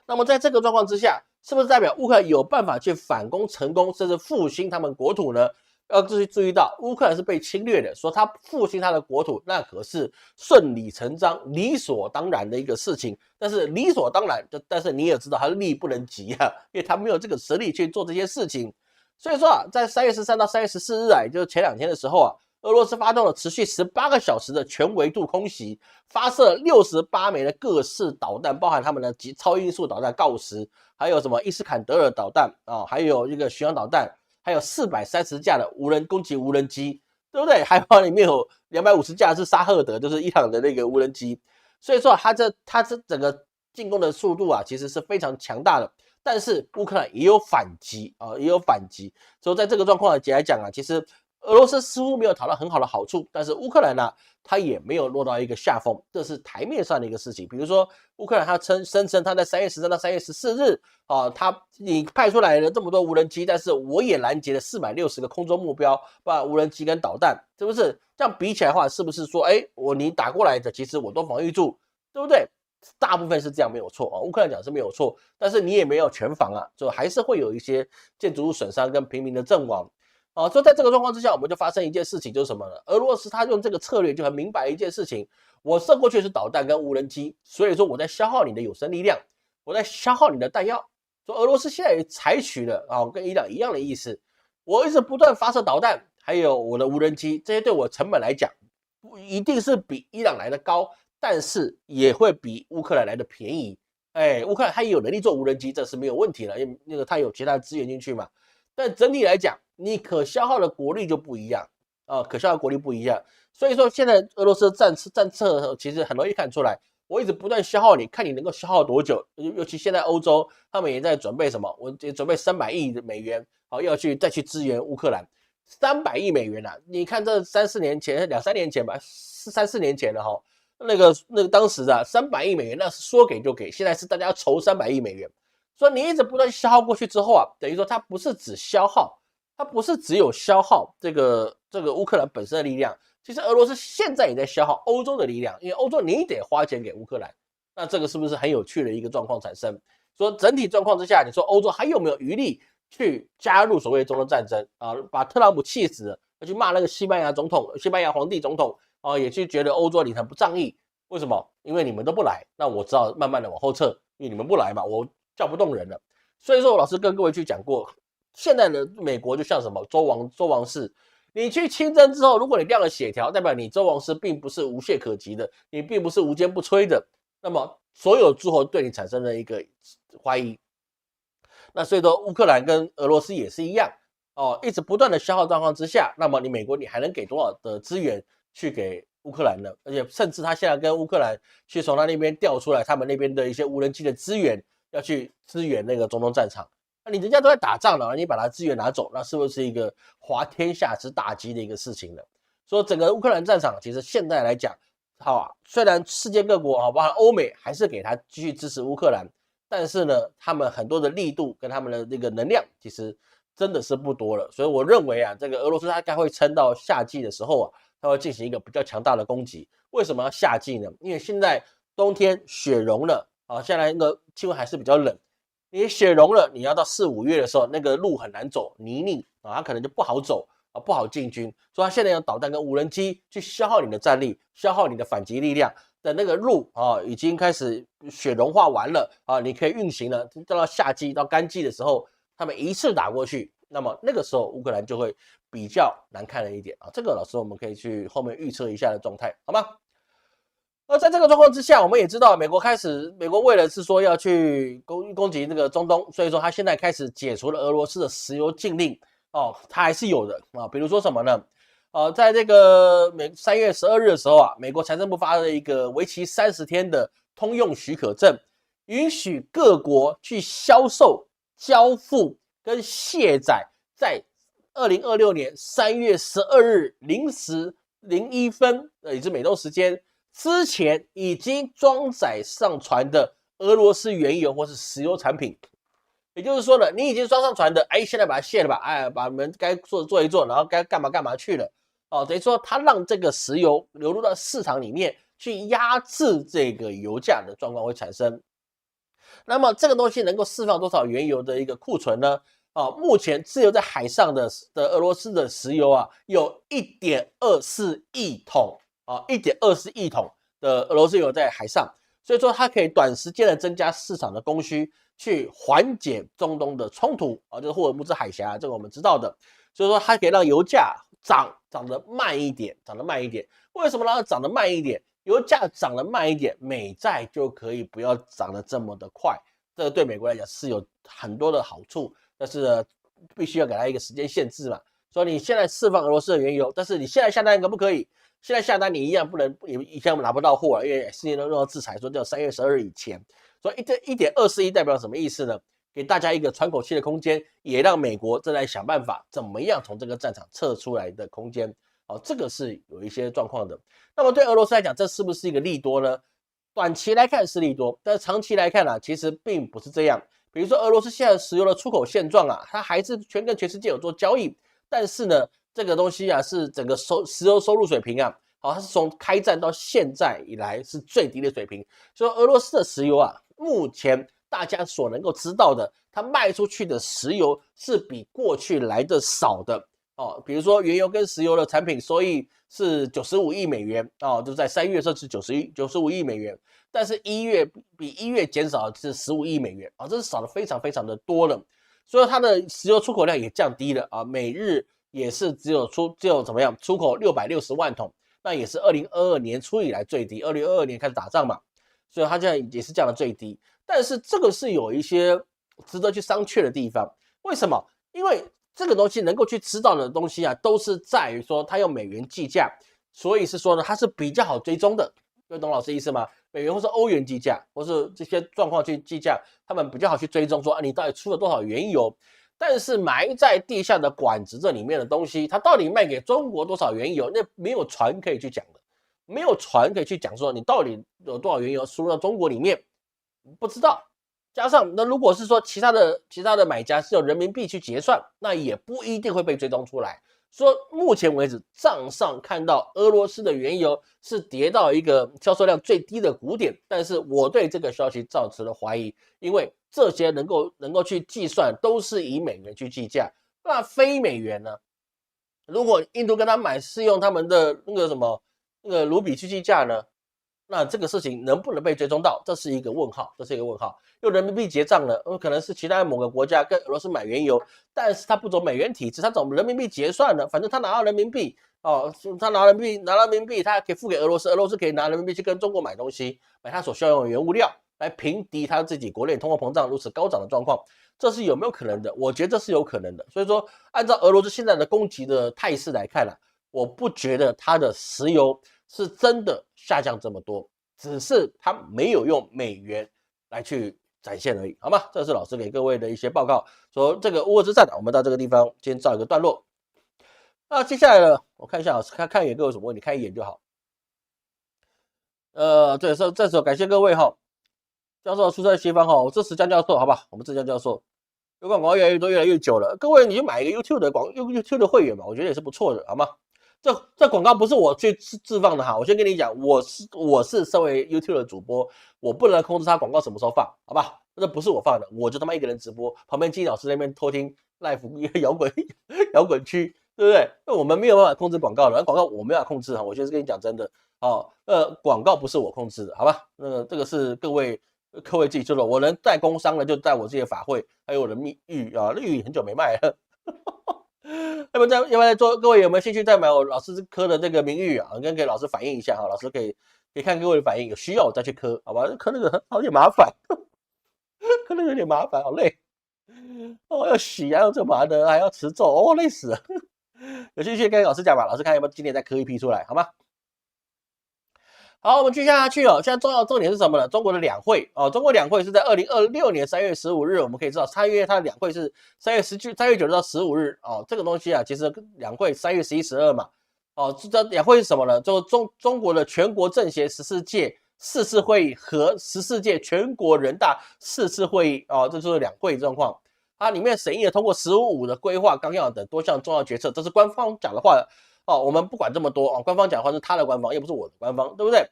那么在这个状况之下，是不是代表乌克兰有办法去反攻成功，甚至复兴他们国土呢？要注意到，乌克兰是被侵略的，说他复兴他的国土，那可是顺理成章、理所当然的一个事情。但是理所当然，但是你也知道，他力不能及因为他没有这个实力去做这些事情。所以说在3月13到3月14日也就是前2天的时候俄罗斯发动了持续18个小时的全维度空袭，发射68枚的各式导弹，包含他们的超音速导弹锆石，还有什么伊斯坎德尔导弹还有这个巡洋导弹，还有430架的攻击无人机，对不对？还有里面有250架是沙赫德，就是伊朗的那个无人机。所以说它这整个进攻的速度其实是非常强大的。但是乌克兰也有反击所以在这个状况来讲其实俄罗斯似乎没有讨到很好的好处，但是乌克兰他也没有落到一个下风，这是台面上的一个事情。比如说乌克兰他声称他在3月13到3月14日你派出来了这么多无人机，但是我也拦截了460个空中目标，包括无人机跟导弹，是不是？这样比起来的话，是不是说你打过来的其实我都防御住，对不对？大部分是这样没有错乌克兰讲是没有错，但是你也没有全防就还是会有一些建筑物损伤跟平民的阵亡所以在这个状况之下，我们就发生一件事情，就是什么呢？俄罗斯他用这个策略就很明白一件事情，我射过去是导弹跟无人机，所以说我在消耗你的有生力量，我在消耗你的弹药。所以俄罗斯现在也采取了跟伊朗一样的意思，我一直不断发射导弹，还有我的无人机，这些对我成本来讲，不一定是比伊朗来的高，但是也会比乌克兰来的便宜。乌克兰他也有能力做无人机，这是没有问题了，因为那个他有其他的资源进去嘛。但整体来讲，你可消耗的国力就不一样可消耗国力不一样。所以说现在俄罗斯的战策其实很容易看出来，我一直不断消耗你，看你能够消耗多久。尤其现在欧洲他们也在准备什么？我准备300亿美元要再去支援乌克兰。300亿美元你看这2-3年前吧，3-4年前了那个当时300亿美元那是说给就给，现在是大家要筹300亿美元。所以你一直不断消耗过去之后等于说它不是只消耗，它不是只有消耗这个乌克兰本身的力量，其实俄罗斯现在也在消耗欧洲的力量，因为欧洲你得花钱给乌克兰，那这个是不是很有趣的一个状况产生？说整体状况之下，你说欧洲还有没有余力去加入所谓的中东战争把特朗普气死了，去骂那个西班牙皇帝总统也去觉得欧洲你很不仗义，为什么？因为你们都不来，那我只好慢慢的往后撤，因为你们不来嘛，我叫不动人了。所以说我老师跟各位去讲过，现在的美国就像什么周王室，你去亲征之后，如果你亮了血条，代表你周王室并不是无懈可击的，你并不是无坚不摧的，那么所有诸侯对你产生了一个怀疑。那所以说乌克兰跟俄罗斯也是一样一直不断的消耗状况之下，那么你美国你还能给多少的资源去给乌克兰呢？而且甚至他现在跟乌克兰去从他那边调出来他们那边的一些无人机的资源，要去支援那个中东战场。那你人家都在打仗了，你把他资源拿走，那是不是一个滑天下之大稽的一个事情呢？所以整个乌克兰战场其实现在来讲虽然世界各国包括欧美还是给他继续支持乌克兰，但是呢他们很多的力度跟他们的那个能量其实真的是不多了。所以我认为这个俄罗斯它该会撑到夏季的时候它会进行一个比较强大的攻击。为什么要夏季呢？因为现在冬天雪融了现在那个气温还是比较冷，你雪融了，你要到4-5月的时候，那个路很难走，泥泞它可能就不好走不好进军。所以它现在用导弹跟无人机去消耗你的战力，消耗你的反击力量。等那个路已经开始雪融化完了你可以运行了，到夏季到干季的时候，他们一次打过去那么那个时候乌克兰就会比较难看了一点啊。这个老师我们可以去后面预测一下的状态，好吗？而在这个状况之下，我们也知道美国为了是说要去攻击那个中东，所以说他现在开始解除了俄罗斯的石油禁令哦，它还是有的啊。比如说什么呢？在这个3月12日的时候啊，美国财政部发了一个为期30天的通用许可证，允许各国去销售、交付跟卸载在2026年3月12日0时01分，也是美东时间之前已经装载上船的俄罗斯原油或是石油产品。也就是说呢，你已经装上船的，哎，现在把它卸了吧，哎，把门该做一做，然后该干嘛去了。哦，等于说它让这个石油流入到市场里面去压制这个油价的状况会产生。那么这个东西能够释放多少原油的一个库存呢？目前自由在海上的俄罗斯的石油啊，有1.24亿桶啊，1.24亿桶的俄罗斯油在海上，所以说它可以短时间的增加市场的供需，去缓解中东的冲突啊，就是霍尔木兹海峡，这个我们知道的。所以说它可以让油价涨得慢一点，为什么让它涨得慢一点？油价涨得慢一点，美债就可以不要涨得这么的快。这个对美国来讲是有很多的好处，但是呢，必须要给它一个时间限制嘛。所以你现在释放俄罗斯的原油，但是你现在下单可不可以？现在下单你一样不能，一样拿不到货啊，因为世界都制裁，说要3月12日以前。所以1.24亿代表什么意思呢？给大家一个喘口气的空间，也让美国正在想办法怎么样从这个战场撤出来的空间。这个是有一些状况的。那么对俄罗斯来讲，这是不是一个利多呢？短期来看是利多，但是长期来看其实并不是这样。比如说俄罗斯现在石油的出口现状它还是跟全世界有做交易，但是呢，这个东西是整个石油收入水平它是从开战到现在以来是最低的水平。所以俄罗斯的石油目前大家所能够知道的，它卖出去的石油是比过去来的少的。比如说原油跟石油的产品收益是95亿美元就在3月的时候是95亿美元，但是1月比1月减少是15亿美元这是少的非常非常的多了。所以它的石油出口量也降低了每日也是只有怎么样出口660万桶，那也是2022年初以来最低，2022年开始打仗嘛，所以它现在也是降了最低。但是这个是有一些值得去商榷的地方，为什么？因为这个东西能够去知道的东西都是在于说它用美元计价，所以是说呢，它是比较好追踪的。有懂老师意思吗？美元或是欧元计价，或是这些状况去计价，他们比较好去追踪说你到底出了多少原油。但是埋在地下的管子这里面的东西，它到底卖给中国多少原油，那没有船可以去讲的，没有船可以去讲说你到底有多少原油输入到中国里面，不知道。加上那如果是说其他的买家是用人民币去结算，那也不一定会被追踪出来。说目前为止账上看到俄罗斯的原油是跌到一个销售量最低的谷点，但是我对这个消息抱持了怀疑，因为这些能够去计算都是以美元去计价，那非美元呢？如果印度跟他买是用他们的那个卢比去计价呢？那这个事情能不能被追踪到，这是一个问号，用人民币结账呢，可能是其他某个国家跟俄罗斯买原油，但是他不走美元体制，他走人民币结算呢，反正他拿到人民币他拿人民币，他可以付给俄罗斯，俄罗斯可以拿人民币去跟中国买东西，买他所需要用的原物料，来平敌他自己国内通货膨胀如此高涨的状况，这是有没有可能的？我觉得这是有可能的。所以说，按照俄罗斯现在的攻击的态势来看我不觉得它的石油是真的下降这么多，只是它没有用美元来去展现而已，好吗？这是老师给各位的一些报告，说这个乌俄之战我们到这个地方先造一个段落。那接下来呢，我看一下看一眼各位有什么问题，看一眼就好。对，这时候感谢各位教授出在西方我支持江教授，好吧？我们支持江教授。有广告越来越多，越来越久了，各位你就买一个 YouTube 的会员嘛，我觉得也是不错的，好吗？这广告不是我去置放的我先跟你讲，我是身为 YouTube 的主播，我不能控制他广告什么时候放，好吧？这不是我放的，我就他妈一个人直播，旁边金老师那边偷听 live 摇滚区，对不对？我们没有办法控制广告的，广告我没有办法控制我先跟你讲真的广告不是我控制的，好吧？这个是各位自己做的，我能带工商的就带我这些法会，还有我的玉玉很久没卖了。要不要再做？各位有没有兴趣再买我老师科的这个名誉啊？给老师反映一下哈，老师可以看各位的反应，有需要我再去科，好吧？科那个好点麻烦，科那个有点麻烦，好累。哦，要洗啊，要干嘛的？还要持咒，哦，累死了。有兴趣跟老师讲吧，老师看要不要今年再科一批出来，好吗？好，我们继续下去哦。现在重要重点是什么呢？中国的两会哦，中国两会是在2026年3月15日，我们可以知道，它的两会是3月9日到15日哦。这个东西啊，其实两会3月11、12嘛，哦，这两会是什么呢？就中国的全国政协14届4次会议和14届全国人大4次会议哦，这就是两会状况。它里面审议了通过“15+5”的规划纲要等多项重要决策，这是官方讲的话哦。我们不管这么多哦，官方讲的话是他的官方，又不是我的官方，对不对？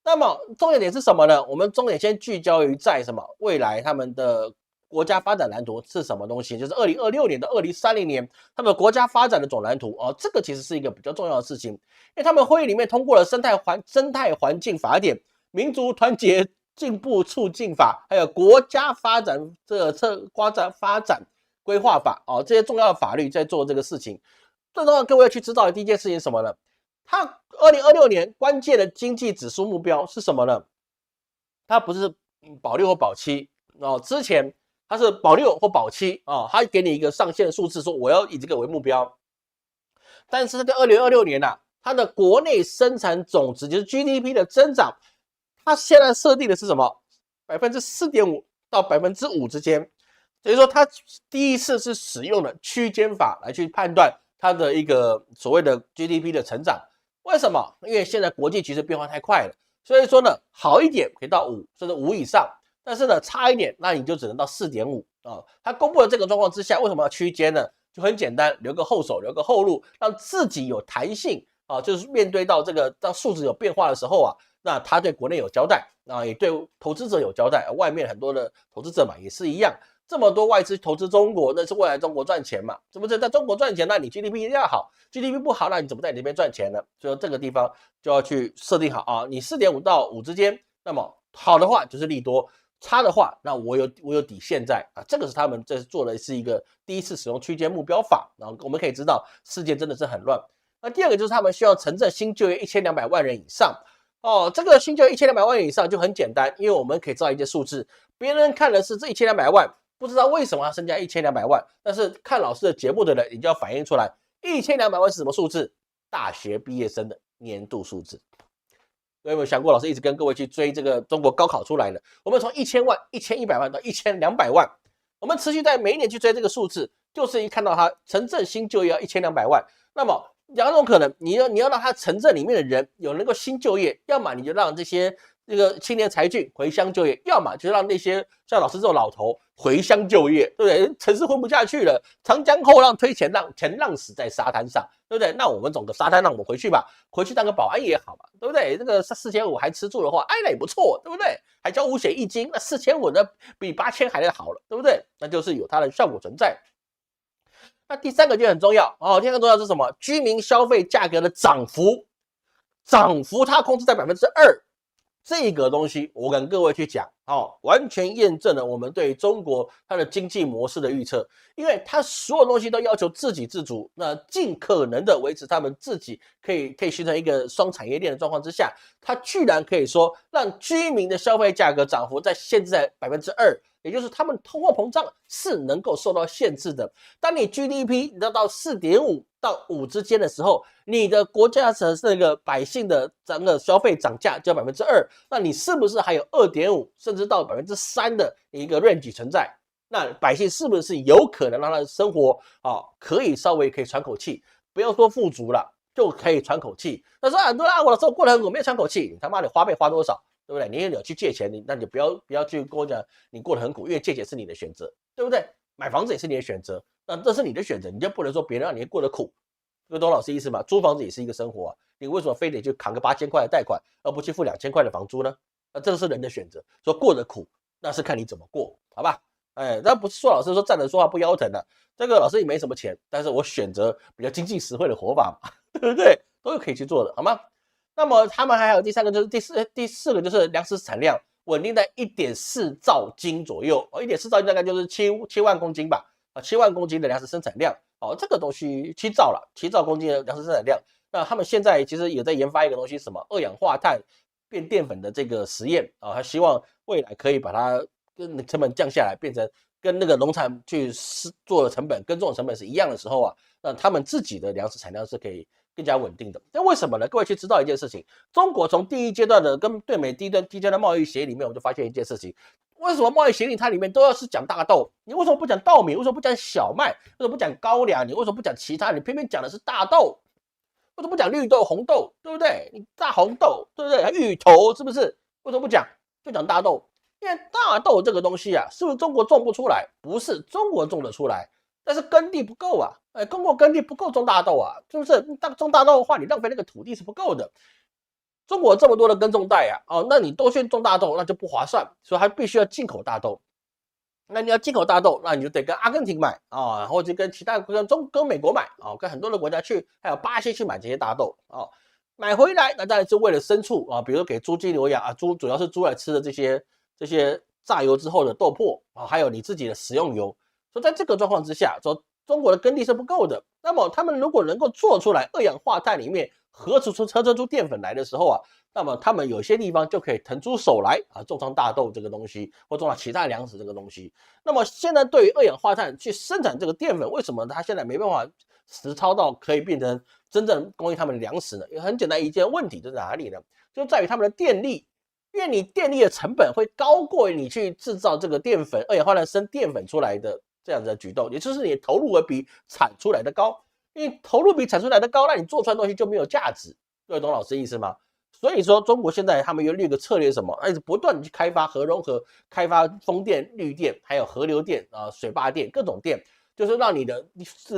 那么重点是什么呢？我们重点先聚焦于在什么？未来他们的国家发展蓝图是什么东西？就是2026年到2030年他们国家发展的总蓝图哦。这个其实是一个比较重要的事情，因为他们会议里面通过了生态环境法典、民族团结进步促进法，还有国家发展发展规划法哦，这些重要的法律在做这个事情。最重要，各位要去知道的第一件事情是什么呢？它2026年关键的经济指数目标是什么呢？它不是保6或保7哦，之前它是保6或保7哦，它给你一个上限数字，说我要以这个为目标。但是在2026年啊，它的国内生产总值就是 GDP 的增长，它现在设定的是什么？4.5%到5%之间。所以说，它第一次是使用了区间法来去判断它的一个所谓的 GDP 的成长。为什么？因为现在国际局势变化太快了，所以说呢，好一点可以到5，甚至5以上，但是呢，差一点，那你就只能到4.5啊。它公布了这个状况之下，为什么要区间呢？就很简单，留个后手，留个后路，让自己有弹性啊，就是面对到这个当数字有变化的时候啊，那他对国内有交代啊，也对投资者有交代，外面很多的投资者嘛也是一样。这么多外资投资中国，那是未来中国赚钱嘛？是不是在中国赚钱？那你 GDP 一定要好 ，GDP 不好，那你怎么在你那边赚钱呢？所以这个地方就要去设定好啊，你4.5到5之间，那么好的话就是利多，差的话，那我有底线在啊。这个是他们这做的是一个第一次使用区间目标法，然后我们可以知道世界真的是很乱。那第二个就是他们需要城镇新就业1200万人以上。哦，这个新就业1200万人以上就很简单，因为我们可以知道一些数字，别人看的是这1200万。不知道为什么要增加1200万，但是看老师的节目的人，你就要反映出来，1200万是什么数字？大学毕业生的年度数字。有没有想过，老师一直跟各位去追这个中国高考出来的？我们从1000万、1100万到1200万，我们持续在每一年去追这个数字，就是一看到它城镇新就业要1200万，那么两种可能，你要让他城镇里面的人有能够新就业，要么你就让这些这个青年才俊回乡就业，要么就让那些像老师这种老头回乡就业，对不对？城市混不下去了，长江后浪推前浪，前浪死在沙滩上，对不对？那我们整个沙滩让我们回去吧，回去当个保安也好嘛，对不对？这个4500还吃住的话，哎，那也不错，对不对？还交5险1金，那4500的比8000还得好了，对不对？那就是有它的效果存在。那第三个就很重要哦，第三个重要是什么？居民消费价格的涨幅，它控制在2%，这个东西我跟各位去讲哦，完全验证了我们对中国它的经济模式的预测，因为它所有东西都要求自给自足，那尽可能的维持他们自己可以形成一个双产业链的状况之下，它居然可以说让居民的消费价格涨幅限制在2%。也就是他们通货膨胀是能够受到限制的。当你 GDP 你要到4.5到5之间的时候，你的国家的那个百姓的整个消费涨价就要2%，那你是不是还有2.5甚至到3%的一个 range 存在？那百姓是不是有可能让他的生活可以稍微可以喘口气？不要说富足了，就可以喘口气。他说很多人我的时候过得很苦，没有喘口气，你他妈的花呗花多少？对不对？你也有去借钱，那你不要去跟我讲你过得很苦，因为借钱是你的选择，对不对？买房子也是你的选择，那这是你的选择，你就不能说别人让你过得苦，这个懂老师意思吗？租房子也是一个生活啊，你为什么非得去扛个8000块的贷款，而不去付2000块的房租呢？那这个是人的选择，说过得苦，那是看你怎么过，好吧？哎，那不是说老师说站着说话不腰疼的，这个老师也没什么钱，但是我选择比较经济实惠的活法嘛，对不对？都是可以去做的，好吗？那么他们还有第三个就是第四个就是粮食产量稳定在1.4兆斤左右，1.4兆斤大概就是7万公斤吧，7万公斤的粮食生产量这个东西7兆公斤的粮食生产量。那他们现在其实也在研发一个东西，什么二氧化碳变淀粉的这个实验他希望未来可以把它跟成本降下来，变成跟那个农场去做的成本、耕种的成本是一样的时候那他们自己的粮食产量是可以更加稳定的。那为什么呢？各位去知道一件事情，中国从第一阶段的跟对美第一阶段贸易协议里面，我们就发现一件事情。为什么贸易协定它里面都要是讲大豆？你为什么不讲稻米？为什么不讲小麦？为什么不讲高粱？你为什么不讲其他？你偏偏讲的是大豆？为什么不讲绿豆、红豆？对不对？你大红豆，对不对？芋头是不是？为什么不讲？就讲大豆？因为大豆这个东西是不是中国种不出来？不是，中国种得出来，但是耕地不够中国耕地不够种大豆是不是？种大豆的话，你浪费那个土地是不够的。中国这么多的耕种带那你都去种大豆，那就不划算，所以它必须要进口大豆。那你要进口大豆，那你就得跟阿根廷买或者跟其他跟美国买跟很多的国家去，还有巴西去买这些大豆买回来，那当然是为了牲畜比如给猪鸡牛羊猪主要是猪来吃的这些榨油之后的豆粕还有你自己的食用油。所以在这个状况之下，说中国的耕地是不够的，那么他们如果能够做出来二氧化碳里面合成出淀粉来的时候那么他们有些地方就可以腾出手来种上大豆这个东西，或种上其他粮食这个东西。那么现在对于二氧化碳去生产这个淀粉，为什么它现在没办法实操到可以变成真正供应他们的粮食呢？因为很简单一件问题，就是哪里呢？就在于他们的电力，因为你电力的成本会高过于你去制造这个淀粉二氧化碳生淀粉出来的这样子的举动，也就是你投入会比产出来的高。因为投入比产出来的高，那你做出来的东西就没有价值。各位懂老师的意思吗？所以说，中国现在他们又立个策略什么？不断的去开发核融合、开发风电、绿电，还有河流电水坝电各种电，就是让你的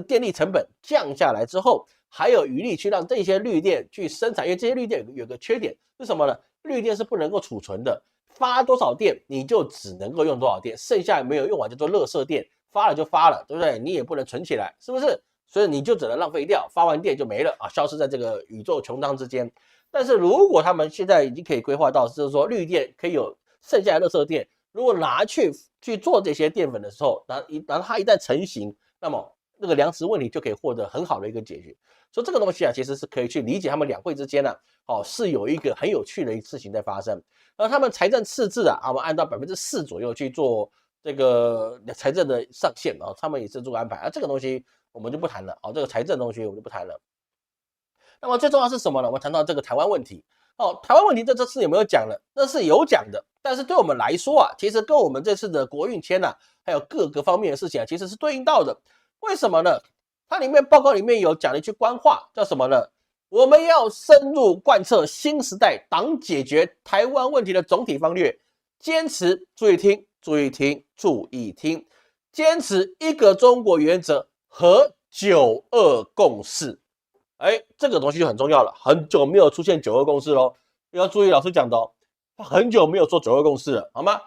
电力成本降下来之后，还有余力去让这些绿电去生产。因为这些绿电有个缺点是什么呢？绿电是不能够储存的，发多少电你就只能够用多少电，剩下没有用完就做垃圾电，发了就发了，对不对？你也不能存起来，是不是？所以你就只能浪费掉，发完电就没了消失在这个宇宙穹苍之间。但是如果他们现在已经可以规划到，就是说绿电可以有剩下的垃圾电，如果拿去做这些淀粉的时候，然后它一旦成型，那么那个粮食问题就可以获得很好的一个解决。所以这个东西其实是可以去理解他们两会之间是有一个很有趣的事情在发生。然后他们财政赤字我们按照4%左右去做这个财政的上限他们也是做安排这个东西我们就不谈了这个财政的东西我们就不谈了。那么最重要是什么呢？我们谈到这个台湾问题台湾问题这次有没有讲了？那是有讲的，但是对我们来说其实跟我们这次的国运签还有各个方面的事情其实是对应到的。为什么呢？它里面报告里面有讲了一句官话，叫什么呢？我们要深入贯彻新时代党解决台湾问题的总体方略，坚持注意听注意听注意听，坚持一个中国原则和9·2共识。这个东西就很重要了，很久没有出现9·2共识咯，要注意老师讲的他很久没有做9·2共识了，好吗？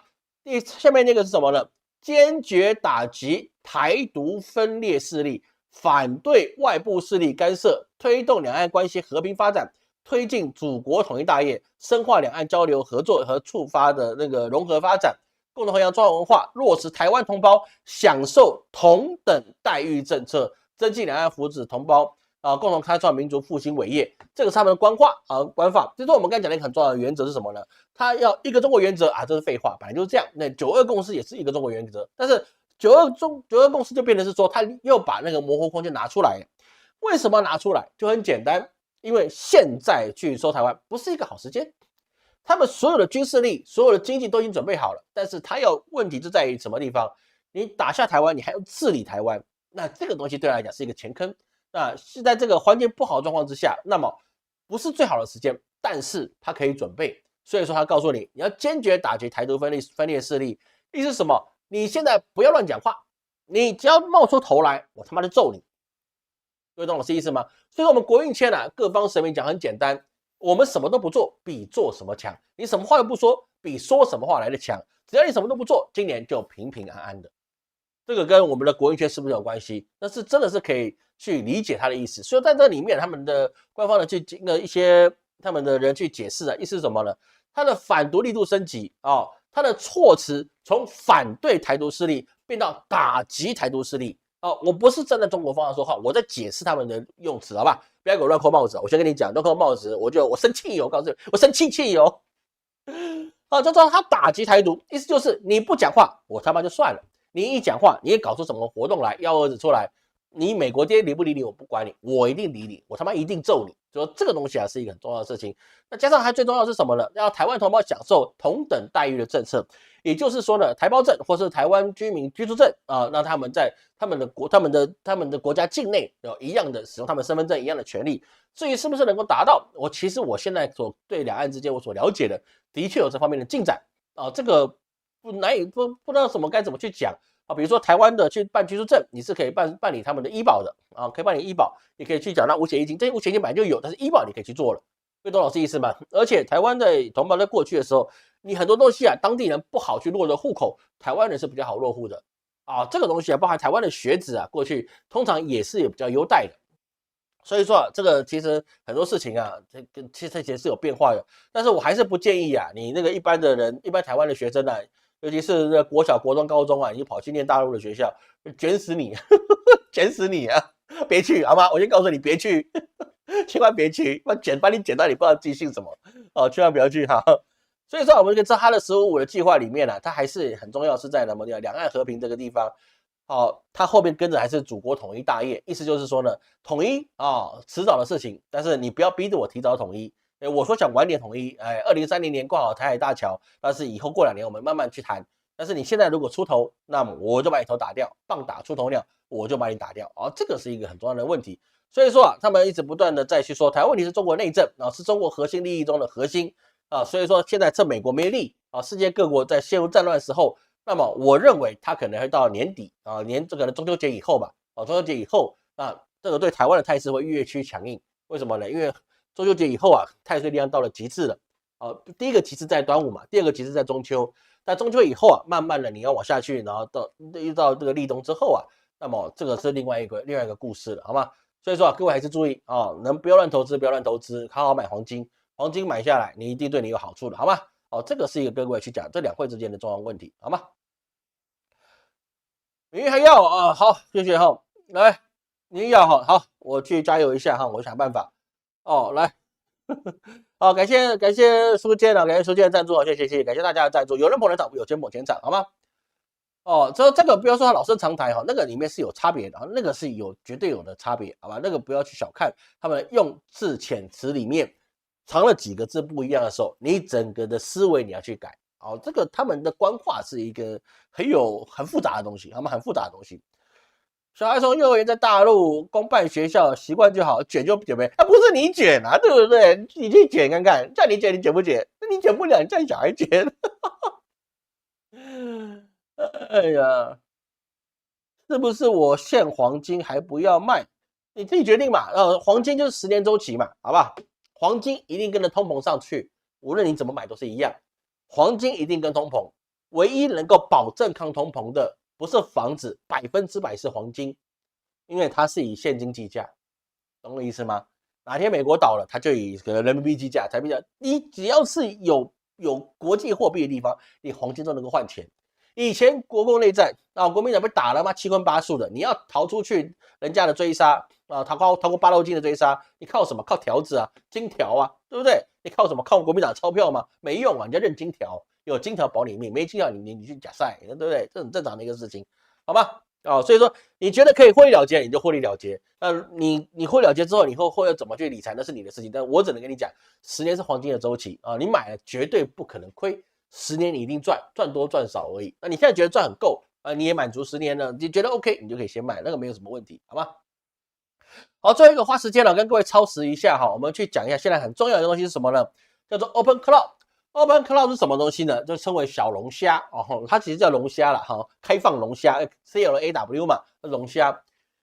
下面那个是什么呢？坚决打击台独分裂势力，反对外部势力干涉，推动两岸关系和平发展，推进祖国统一大业，深化两岸交流合作和触发的那个融合发展，共同弘扬中华文化，落实台湾同胞享受同等待遇政策，增进两岸福祉同胞共同开创民族复兴伟业。这个是他们的官话官法。就是我们刚才讲的一个很重要的原则是什么呢？他要一个中国原则这是废话，本来就是这样。那9·2共识也是一个中国原则，但是9·2共识就变成是说，他又把那个模糊空间拿出来。为什么拿出来？就很简单，因为现在去收台湾不是一个好时间。他们所有的军事力、所有的经济都已经准备好了，但是他有问题就在于什么地方？你打下台湾，你还要治理台湾，那这个东西对他来讲是一个钱坑。那是在这个环境不好的状况之下，那么不是最好的时间，但是他可以准备。所以说他告诉你，你要坚决打击台独分裂势力。意思是什么？你现在不要乱讲话，你只要冒出头来，我他妈就揍你。各位懂老师意思吗？所以说我们国运签各方神明讲很简单，我们什么都不做，比做什么强。你什么话都不说，比说什么话来的强。只要你什么都不做，今年就平平安安的。这个跟我们的国运圈是不是有关系？那是真的是可以去理解他的意思。所以在这里面，他们的官方的一些他们的人去解释意思是什么呢？他的反独力度升级他的措辞从反对台独势力变到打击台独势力。哦，我不是站在中国方向说话，我在解释他们的用词，好吧？不要给我乱扣帽子。我先跟你讲，乱扣帽子，我生气油，我告诉你，我生气油。啊，就说他打击台独，意思就是你不讲话，我他妈就算了。你一讲话，你也搞出什么活动来，幺蛾子出来，你美国爹理不理你，我不管你，我一定理你，我他妈一定揍你。就说这个东西啊是一个很重要的事情。那加上还最重要的是什么呢？要台湾同胞享受同等待遇的政策，也就是说呢，台胞证或是台湾居民居住证啊，让他们在他们的国家境内有一样的使用他们身份证一样的权利。至于是不是能够达到，其实我现在所对两岸之间我所了解的确有这方面的进展啊，这个不知道该怎么去讲啊。比如说台湾的去办居住证，你是可以办理他们的医保的啊，可以办理医保，也可以去缴纳五险一金，这些五险一金本来就有，但是医保你可以去做了，会懂老师意思吗？而且台湾的同胞在过去的时候，你很多东西啊，当地人不好去落的户口，台湾人是比较好落户的啊。这个东西啊，包含台湾的学子啊，过去通常也是比较优待的。所以说啊，这个其实很多事情啊，其实是有变化的。但是我还是不建议啊，你那个一般的人，一般台湾的学生啊，尤其是那国小、国中、高中啊，你跑去念大陆的学校，卷死你，卷死你啊！别去好吗？我先告诉你，别去，千万别去，把你卷到你不知道记性什么哦，千万不要去哈。所以说，我们可以知道他的1555的计划里面呢、啊，它还是很重要，是在什么地方？两岸和平这个地方。哦，他后面跟着还是祖国统一大业，意思就是说呢，统一啊，迟早的事情，但是你不要逼着我提早统一。我说想晚点统一，2030年挂好台海大桥，但是以后过2年我们慢慢去谈。但是你现在如果出头，那么我就把你头打掉，棒打出头鸟，我就把你打掉。这个是一个很重要的问题。所以说啊，他们一直不断的再去说台湾问题是中国内政啊，是中国核心利益中的核心啊。所以说现在趁美国没力啊，世界各国在陷入战乱的时候。那么我认为他可能会到年底啊，这个中秋节以后吧，中秋节以后，那这个对台湾的态势会越趋强硬。为什么呢？因为中秋节以后啊，太岁力量到了极致了。第一个极致在端午嘛，第二个极致在中秋。在中秋以后啊，慢慢的你要往下去，然后遇到这个立冬之后啊，那么这个是另外一个故事了，好吗？所以说啊，各位还是注意啊，不要乱投资，不要乱投资，好好买黄金，黄金买下来，你一定对你有好处的，好吗？这个是一个各位去讲这两会之间的重要问题，好吗？你还要啊？好，谢谢哈。来，你要好，我去加油一下哈，我想办法。来，好，感谢书建啊，感谢书建的赞助，谢谢，感谢大家的赞助。有人捧人场，有钱捧钱场，好吗？这个不要说他老生常谈哈，那个里面是有差别的，那个是绝对有的差别，好吧？那个不要去小看他们用字遣词里面藏了几个字不一样的时候，你整个的思维你要去改。这个他们的官话是一个很复杂的东西，他们很复杂的东西。小孩从幼儿园在大陆公办学校习惯就好，卷就卷呗。不是你卷啊，对不对？你去卷看看，叫你卷你卷不卷？那你卷不了，你叫你小孩卷。哎呀，是不是我现黄金还不要卖？你自己决定嘛。黄金就是10年周期嘛，好不好？黄金一定跟着通膨上去，无论你怎么买都是一样。黄金一定跟通膨，唯一能够保证抗通膨的不是房子，100%是黄金，因为它是以现金计价，懂我意思吗？哪天美国倒了，它就以人民币计价，才比较。你只要是有国际货币的地方，你黄金都能够换钱。以前国共内战国民党被打了嘛，7荤8素的，你要逃出去人家的追杀逃过八路军的追杀，你靠什么？靠条子啊，金条啊，对不对？你靠什么？靠国民党钞票吗？没用啊，人家认金条，有金条保你命，没金条你去假赛，对不对？这很正常的一个事情，好吧？所以说你觉得可以获利了结，你就获利了结。你获利了结之后，你后要怎么去理财，那是你的事情。但我只能跟你讲，10年是黄金的周期你买了绝对不可能亏。10年你一定赚多赚少而已。那你现在觉得赚很够你也满足10年了，你觉得 OK， 你就可以先买，那个没有什么问题，好吗？好，最后一个花时间了，跟各位超时一下哈，我们去讲一下现在很重要的东西是什么呢？叫做 Open Cloud。Open Cloud 是什么东西呢？就称为小龙虾它其实叫龙虾啦开放龙虾 CLAW 嘛，龙虾。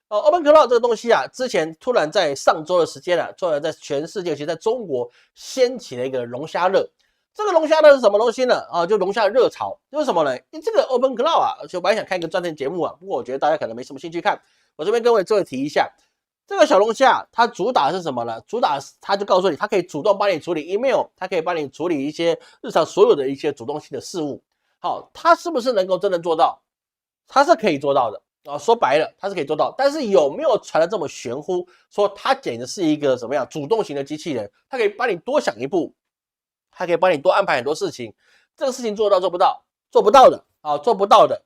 Open Cloud 这个东西之前突然在上周的时间突然在全世界，其实在中国掀起了一个龙虾热。这个龙虾呢是什么东西呢？就龙虾的热潮，就是什么呢？这个 Open Cloud 就本来想开一个专题节目不过我觉得大家可能没什么兴趣看，我这边跟各位提一下，这个小龙虾它主打的是什么呢？主打它就告诉你，它可以主动帮你处理 email， 它可以帮你处理一些日常所有的一些主动性的事物。好，它是不是能够真的做到？它是可以做到的，说白了，它是可以做到，但是有没有传的这么玄乎？说它简直是一个怎么样主动型的机器人，它可以帮你多想一步，它可以帮你多安排很多事情。这个事情做到做不到？做不到的啊，做不到的。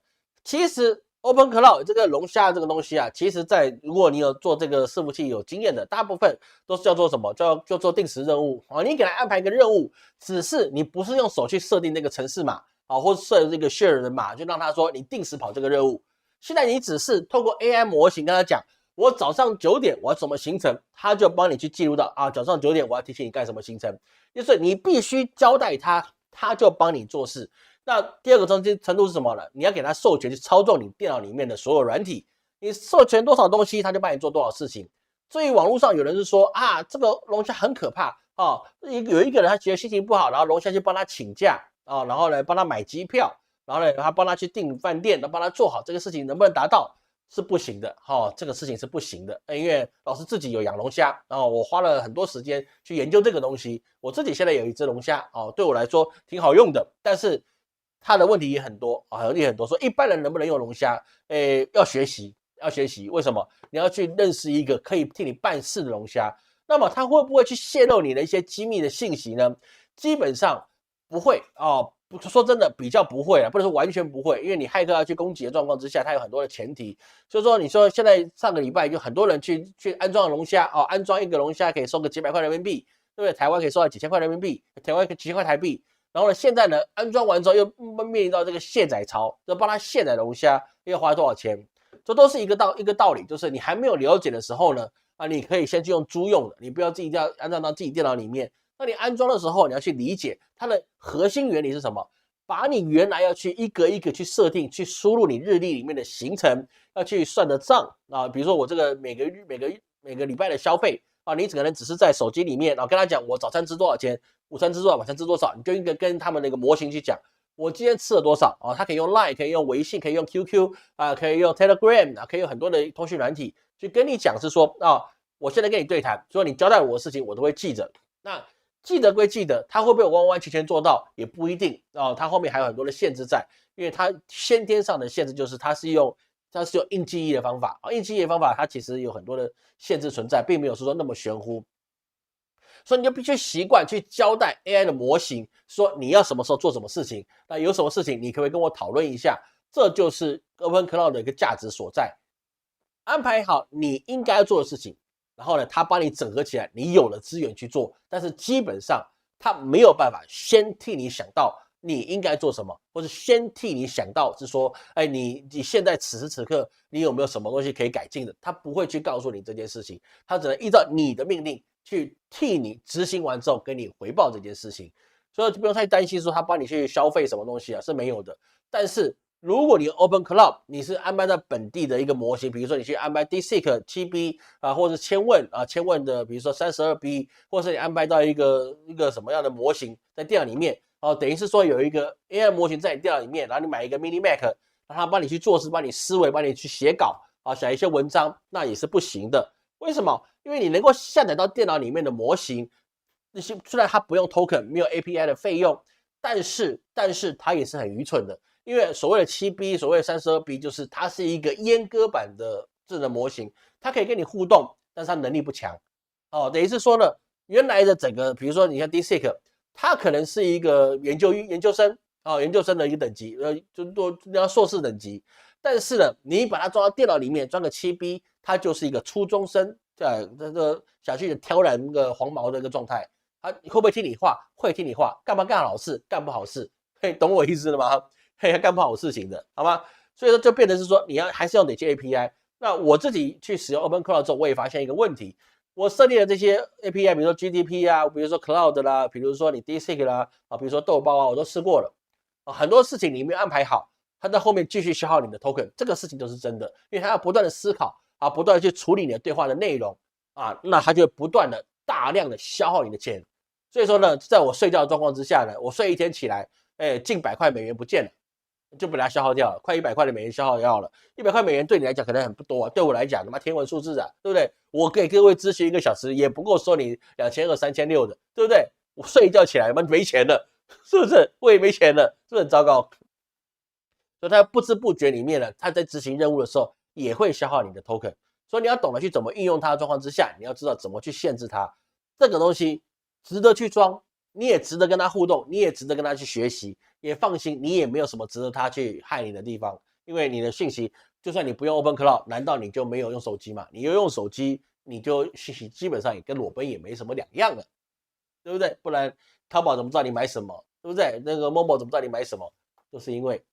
其实 Open Cloud 这个龙虾这个东西啊，其实在如果你有做这个伺服器有经验的，大部分都是叫做什么？叫做定时任务啊。你给它安排一个任务，只是你不是用手去设定那个程式码啊，或者设这个 share 的码，就让它说你定时跑这个任务。现在你只是透过 AI 模型跟他讲，我早上9点我要什么行程，他就帮你去记录到啊，早上9点我要提醒你干什么行程，就是你必须交代他，他就帮你做事。那第二个程度是什么呢？你要给他授权去操纵你电脑里面的所有软体，你授权多少东西，他就帮你做多少事情。所以网络上有人是说啊，这个龙虾很可怕啊，有一个人他觉得心情不好，然后龙虾就帮他请假啊，然后呢帮他买机票。然后呢，他帮他去订饭店，帮他做好这个事情，能不能达到？是不行的，这个事情是不行的，因为老师自己有养龙虾，然后我花了很多时间去研究这个东西。我自己现在有一只龙虾，对我来说挺好用的，但是它的问题也很多啊，问题很多。说一般人能不能用龙虾？要学习，要学习。为什么？你要去认识一个可以替你办事的龙虾。那么它会不会去泄露你的一些机密的信息呢？基本上不会哦。说真的，比较不会啊，不能说完全不会，因为你骇客要去攻击的状况之下，它有很多的前提。所以说，你说现在上个礼拜就很多人去安装龙虾安装一个龙虾可以收个几百块人民币，对不对？台湾可以收到几千块人民币，台湾几千块台币。然后呢，现在呢，安装完之后又面临到这个卸载潮，要帮他卸载龙虾要花多少钱？这都是一个道理，就是你还没有了解的时候呢，你可以先去用租用的，你不要自己要安装到自己电脑里面。那你安装的时候，你要去理解它的核心原理是什么，把你原来要去一个一个去设定，去输入你日历里面的行程，要去算的账啊。比如说我这个每个礼拜的消费啊，你可能只是在手机里面跟他讲我早餐吃多少钱，午餐吃多少，晚餐吃多少，你就应该跟他们那个模型去讲，我今天吃了多少啊？他可以用 Line， 可以用微信，可以用 QQ 啊，可以用 Telegram 啊，可以用很多的通讯软体去跟你讲，是说我现在跟你对谈，所以你交代我的事情，我都会记着。那记得归记得，它会不会完完全全做到也不一定它后面还有很多的限制在，因为它先天上的限制就是它是用硬记忆的方法硬记忆的方法它其实有很多的限制存在，并没有说那么玄乎。所以你就必须习惯去交代 AI 的模型，说你要什么时候做什么事情，那有什么事情你可不可以跟我讨论一下？这就是 Open Cloud 的一个价值所在。安排好你应该做的事情，然后呢，他帮你整合起来，你有了资源去做，但是基本上他没有办法先替你想到你应该做什么，或者先替你想到是说，你现在此时此刻你有没有什么东西可以改进的？他不会去告诉你这件事情，他只能依照你的命令去替你执行完之后跟你回报这件事情，所以就不用太担心说他帮你去消费什么东西是没有的。但是如果你 Open Cloud 你是安排在本地的一个模型，比如说你去安排 DeepSeek 7B 或者千问的，比如说32B， 或者是你安排到一个什么样的模型在电脑里面等于是说有一个 AI 模型在你电脑里面，然后你买一个 Mini Mac， 让它帮你去做事，帮你思维，帮你去写稿写一些文章，那也是不行的。为什么？因为你能够下载到电脑里面的模型，那些虽然它不用 token， 没有 API 的费用，但是它也是很愚蠢的。因为所谓的7B， 所谓的32B， 就是它是一个阉割版的智能模型，它可以跟你互动，但是它能力不强。等于是说呢，原来的整个，比如说你像 DeepSeek， 它可能是一个研究生研究生的一个等级，就多要硕士等级。但是呢，你把它装到电脑里面，装个7B， 它就是一个初中生，这个想去挑染那个黄毛的一个状态。他会不会听你话？会听你话，干好事，干不好事，懂我意思了吗？干不好事情的，好吗？所以说就变成是说，你还是要得接 API。那我自己去使用 Open Cloud 之后，我也发现一个问题，我设立的这些 API， 比如说 GDP 比如说 Cloud 啦，比如说你 DeepSeek 啦，比如说豆包我都试过了很多事情你没有安排好，它在后面继续消耗你的 token， 这个事情就是真的，因为它要不断的思考不断的去处理你的对话的内容那它就会不断的大量的消耗你的钱。所以说呢，在我睡觉的状况之下呢，我睡一天起来，近100块美元不见了。就被它消耗掉了，快100块的美元消耗掉了。100块美元对你来讲可能很不多对我来讲他妈天文数字对不对？我给各位咨询1个小时也不够收你2200、3600的，对不对？我睡一觉起来没钱了，是不是？我也没钱了，是不是很糟糕？所以他不知不觉里面呢，他在执行任务的时候，也会消耗你的 token。所以你要懂得去怎么运用它的状况之下，你要知道怎么去限制它。这个东西值得去装，你也值得跟它互动，你也值得跟它去学习。也放心，你也没有什么值得它去害你的地方，因为你的讯息，就算你不用 Open Cloud，难道你就没有用手机吗？你又用手机，你就讯息基本上也跟裸奔也没什么两样了，对不对？不然淘宝怎么知道你买什么，对不对？那个 Momo 怎么知道你买什么？就是因为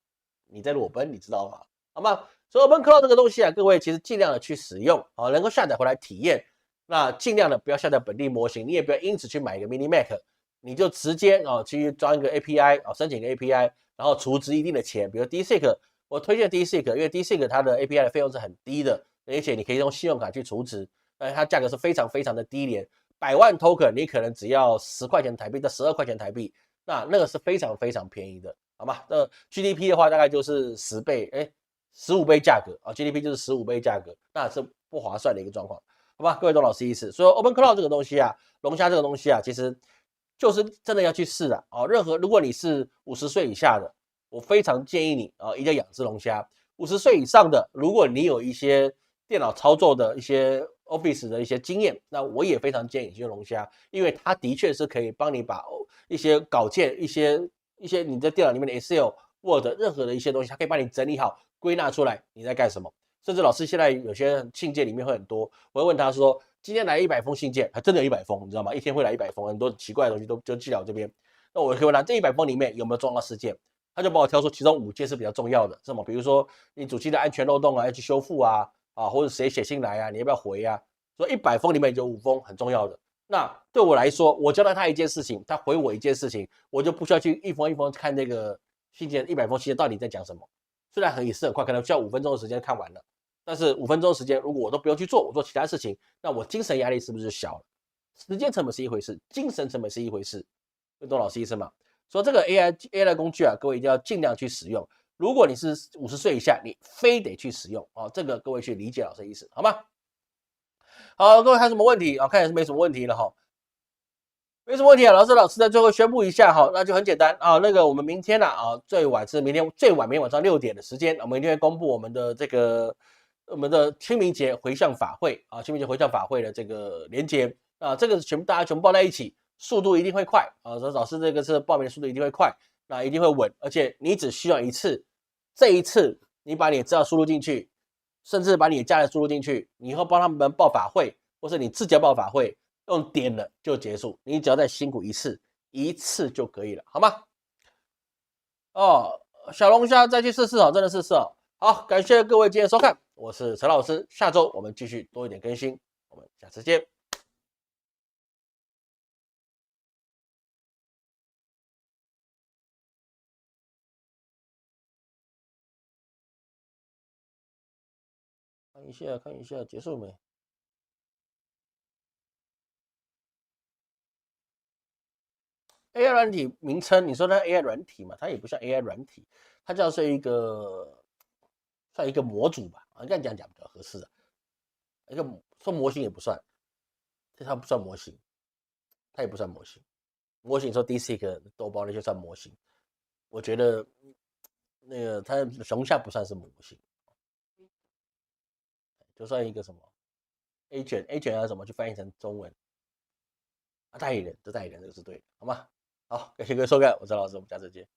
你在裸奔，你知道吗？好吗？所以 Open Cloud 这个东西啊，各位其实尽量的去使用，啊，能够下载回来体验。那尽量的不要下载本地模型，你也不要因此去买一个 Mini Mac，你就直接去装一个 API 申请一个 API，然后储值一定的钱，比如 DSEC，我推荐 DSEC，因为 DSEC 它的 API 的费用是很低的，而且你可以用信用卡去储值，它价格是非常非常的低廉，100万 token 你可能只要10块钱台币到12块钱台币，那个是非常非常便宜的，好吗？那 GDP 的话大概就是10倍，15倍价格啊 ，GDP 就是15倍价格，那是不划算的一个状况，好吧？各位懂老师意思。所以 Open Cloud 这个东西啊，龙虾这个东西啊，其实就是真的要去试的啊。如果你是50岁以下的，我非常建议你一定要养只龙虾。50岁以上的，如果你有一些电脑操作的一些 Office 的一些经验，那我也非常建议你去用龙虾，因为它的确是可以帮你把一些稿件、一些你在电脑里面的 Excel、Word 任何的一些东西，它可以帮你整理好、归纳出来你在干什么。甚至老师现在有些信件里面会很多，我会问他说，今天来100封信件，还真的有100封，你知道吗？一天会来100封，很多奇怪的东西都就寄到这边。那我可以问他，这100封里面有没有重要事件？他就帮我挑出其中5件是比较重要的，什么？比如说你主机的安全漏洞啊，要去修复啊，或者谁写信来啊，你要不要回啊？所以100封里面有5封很重要的。那对我来说，我交代他一件事情，他回我一件事情，我就不需要去一封一封看那个信件100封信件到底在讲什么。虽然也是很快，可能需要5分钟的时间看完了，但是5分钟的时间如果我都不用去做，我做其他事情，那我精神压力是不是就小了？时间成本是一回事，精神成本是一回事，懂老师意思吗？所以这个 AI 的工具啊，各位一定要尽量去使用。如果你是50岁以下，你非得去使用这个各位去理解老师的意思，好吗？好，各位还有什么问题看起来是没什么问题了哈。没什么问题啊，老师在最后宣布一下哈，那就很简单那个我们明天最晚是明天晚上6点的时间，我们一定会公布我们的清明节回向法会清明节回向法会的这个连结这个大家全部报在一起，速度一定会快老师这个是报名的速度一定会快，那一定会稳，而且你只需要一次，这一次你把你的资料输入进去，甚至把你的家人输入进去，你以后帮他们报法会，或是你自己要报法会。用点了就结束，你只要再辛苦一次就可以了，好吗？小龙虾再去试试真的试试好，感谢各位今天收看，我是陈老师，下周我们继续多一点更新，我们下次见。看一下结束没？AI 软体名称，你说它 AI 软体嘛？它也不像 AI 软体，它叫是算一个模组吧？这样讲比较合适的。一个说模型也不算，它不算模型，它也不算模型。模型说 DeepSeek 豆包那些算模型，我觉得那个它熊下不算是模型，就算一个什么 agent 要怎么去翻译成中文代理人，这代理人这个是对的，好吗？好，感谢各位收看，我是老师，我们下次见。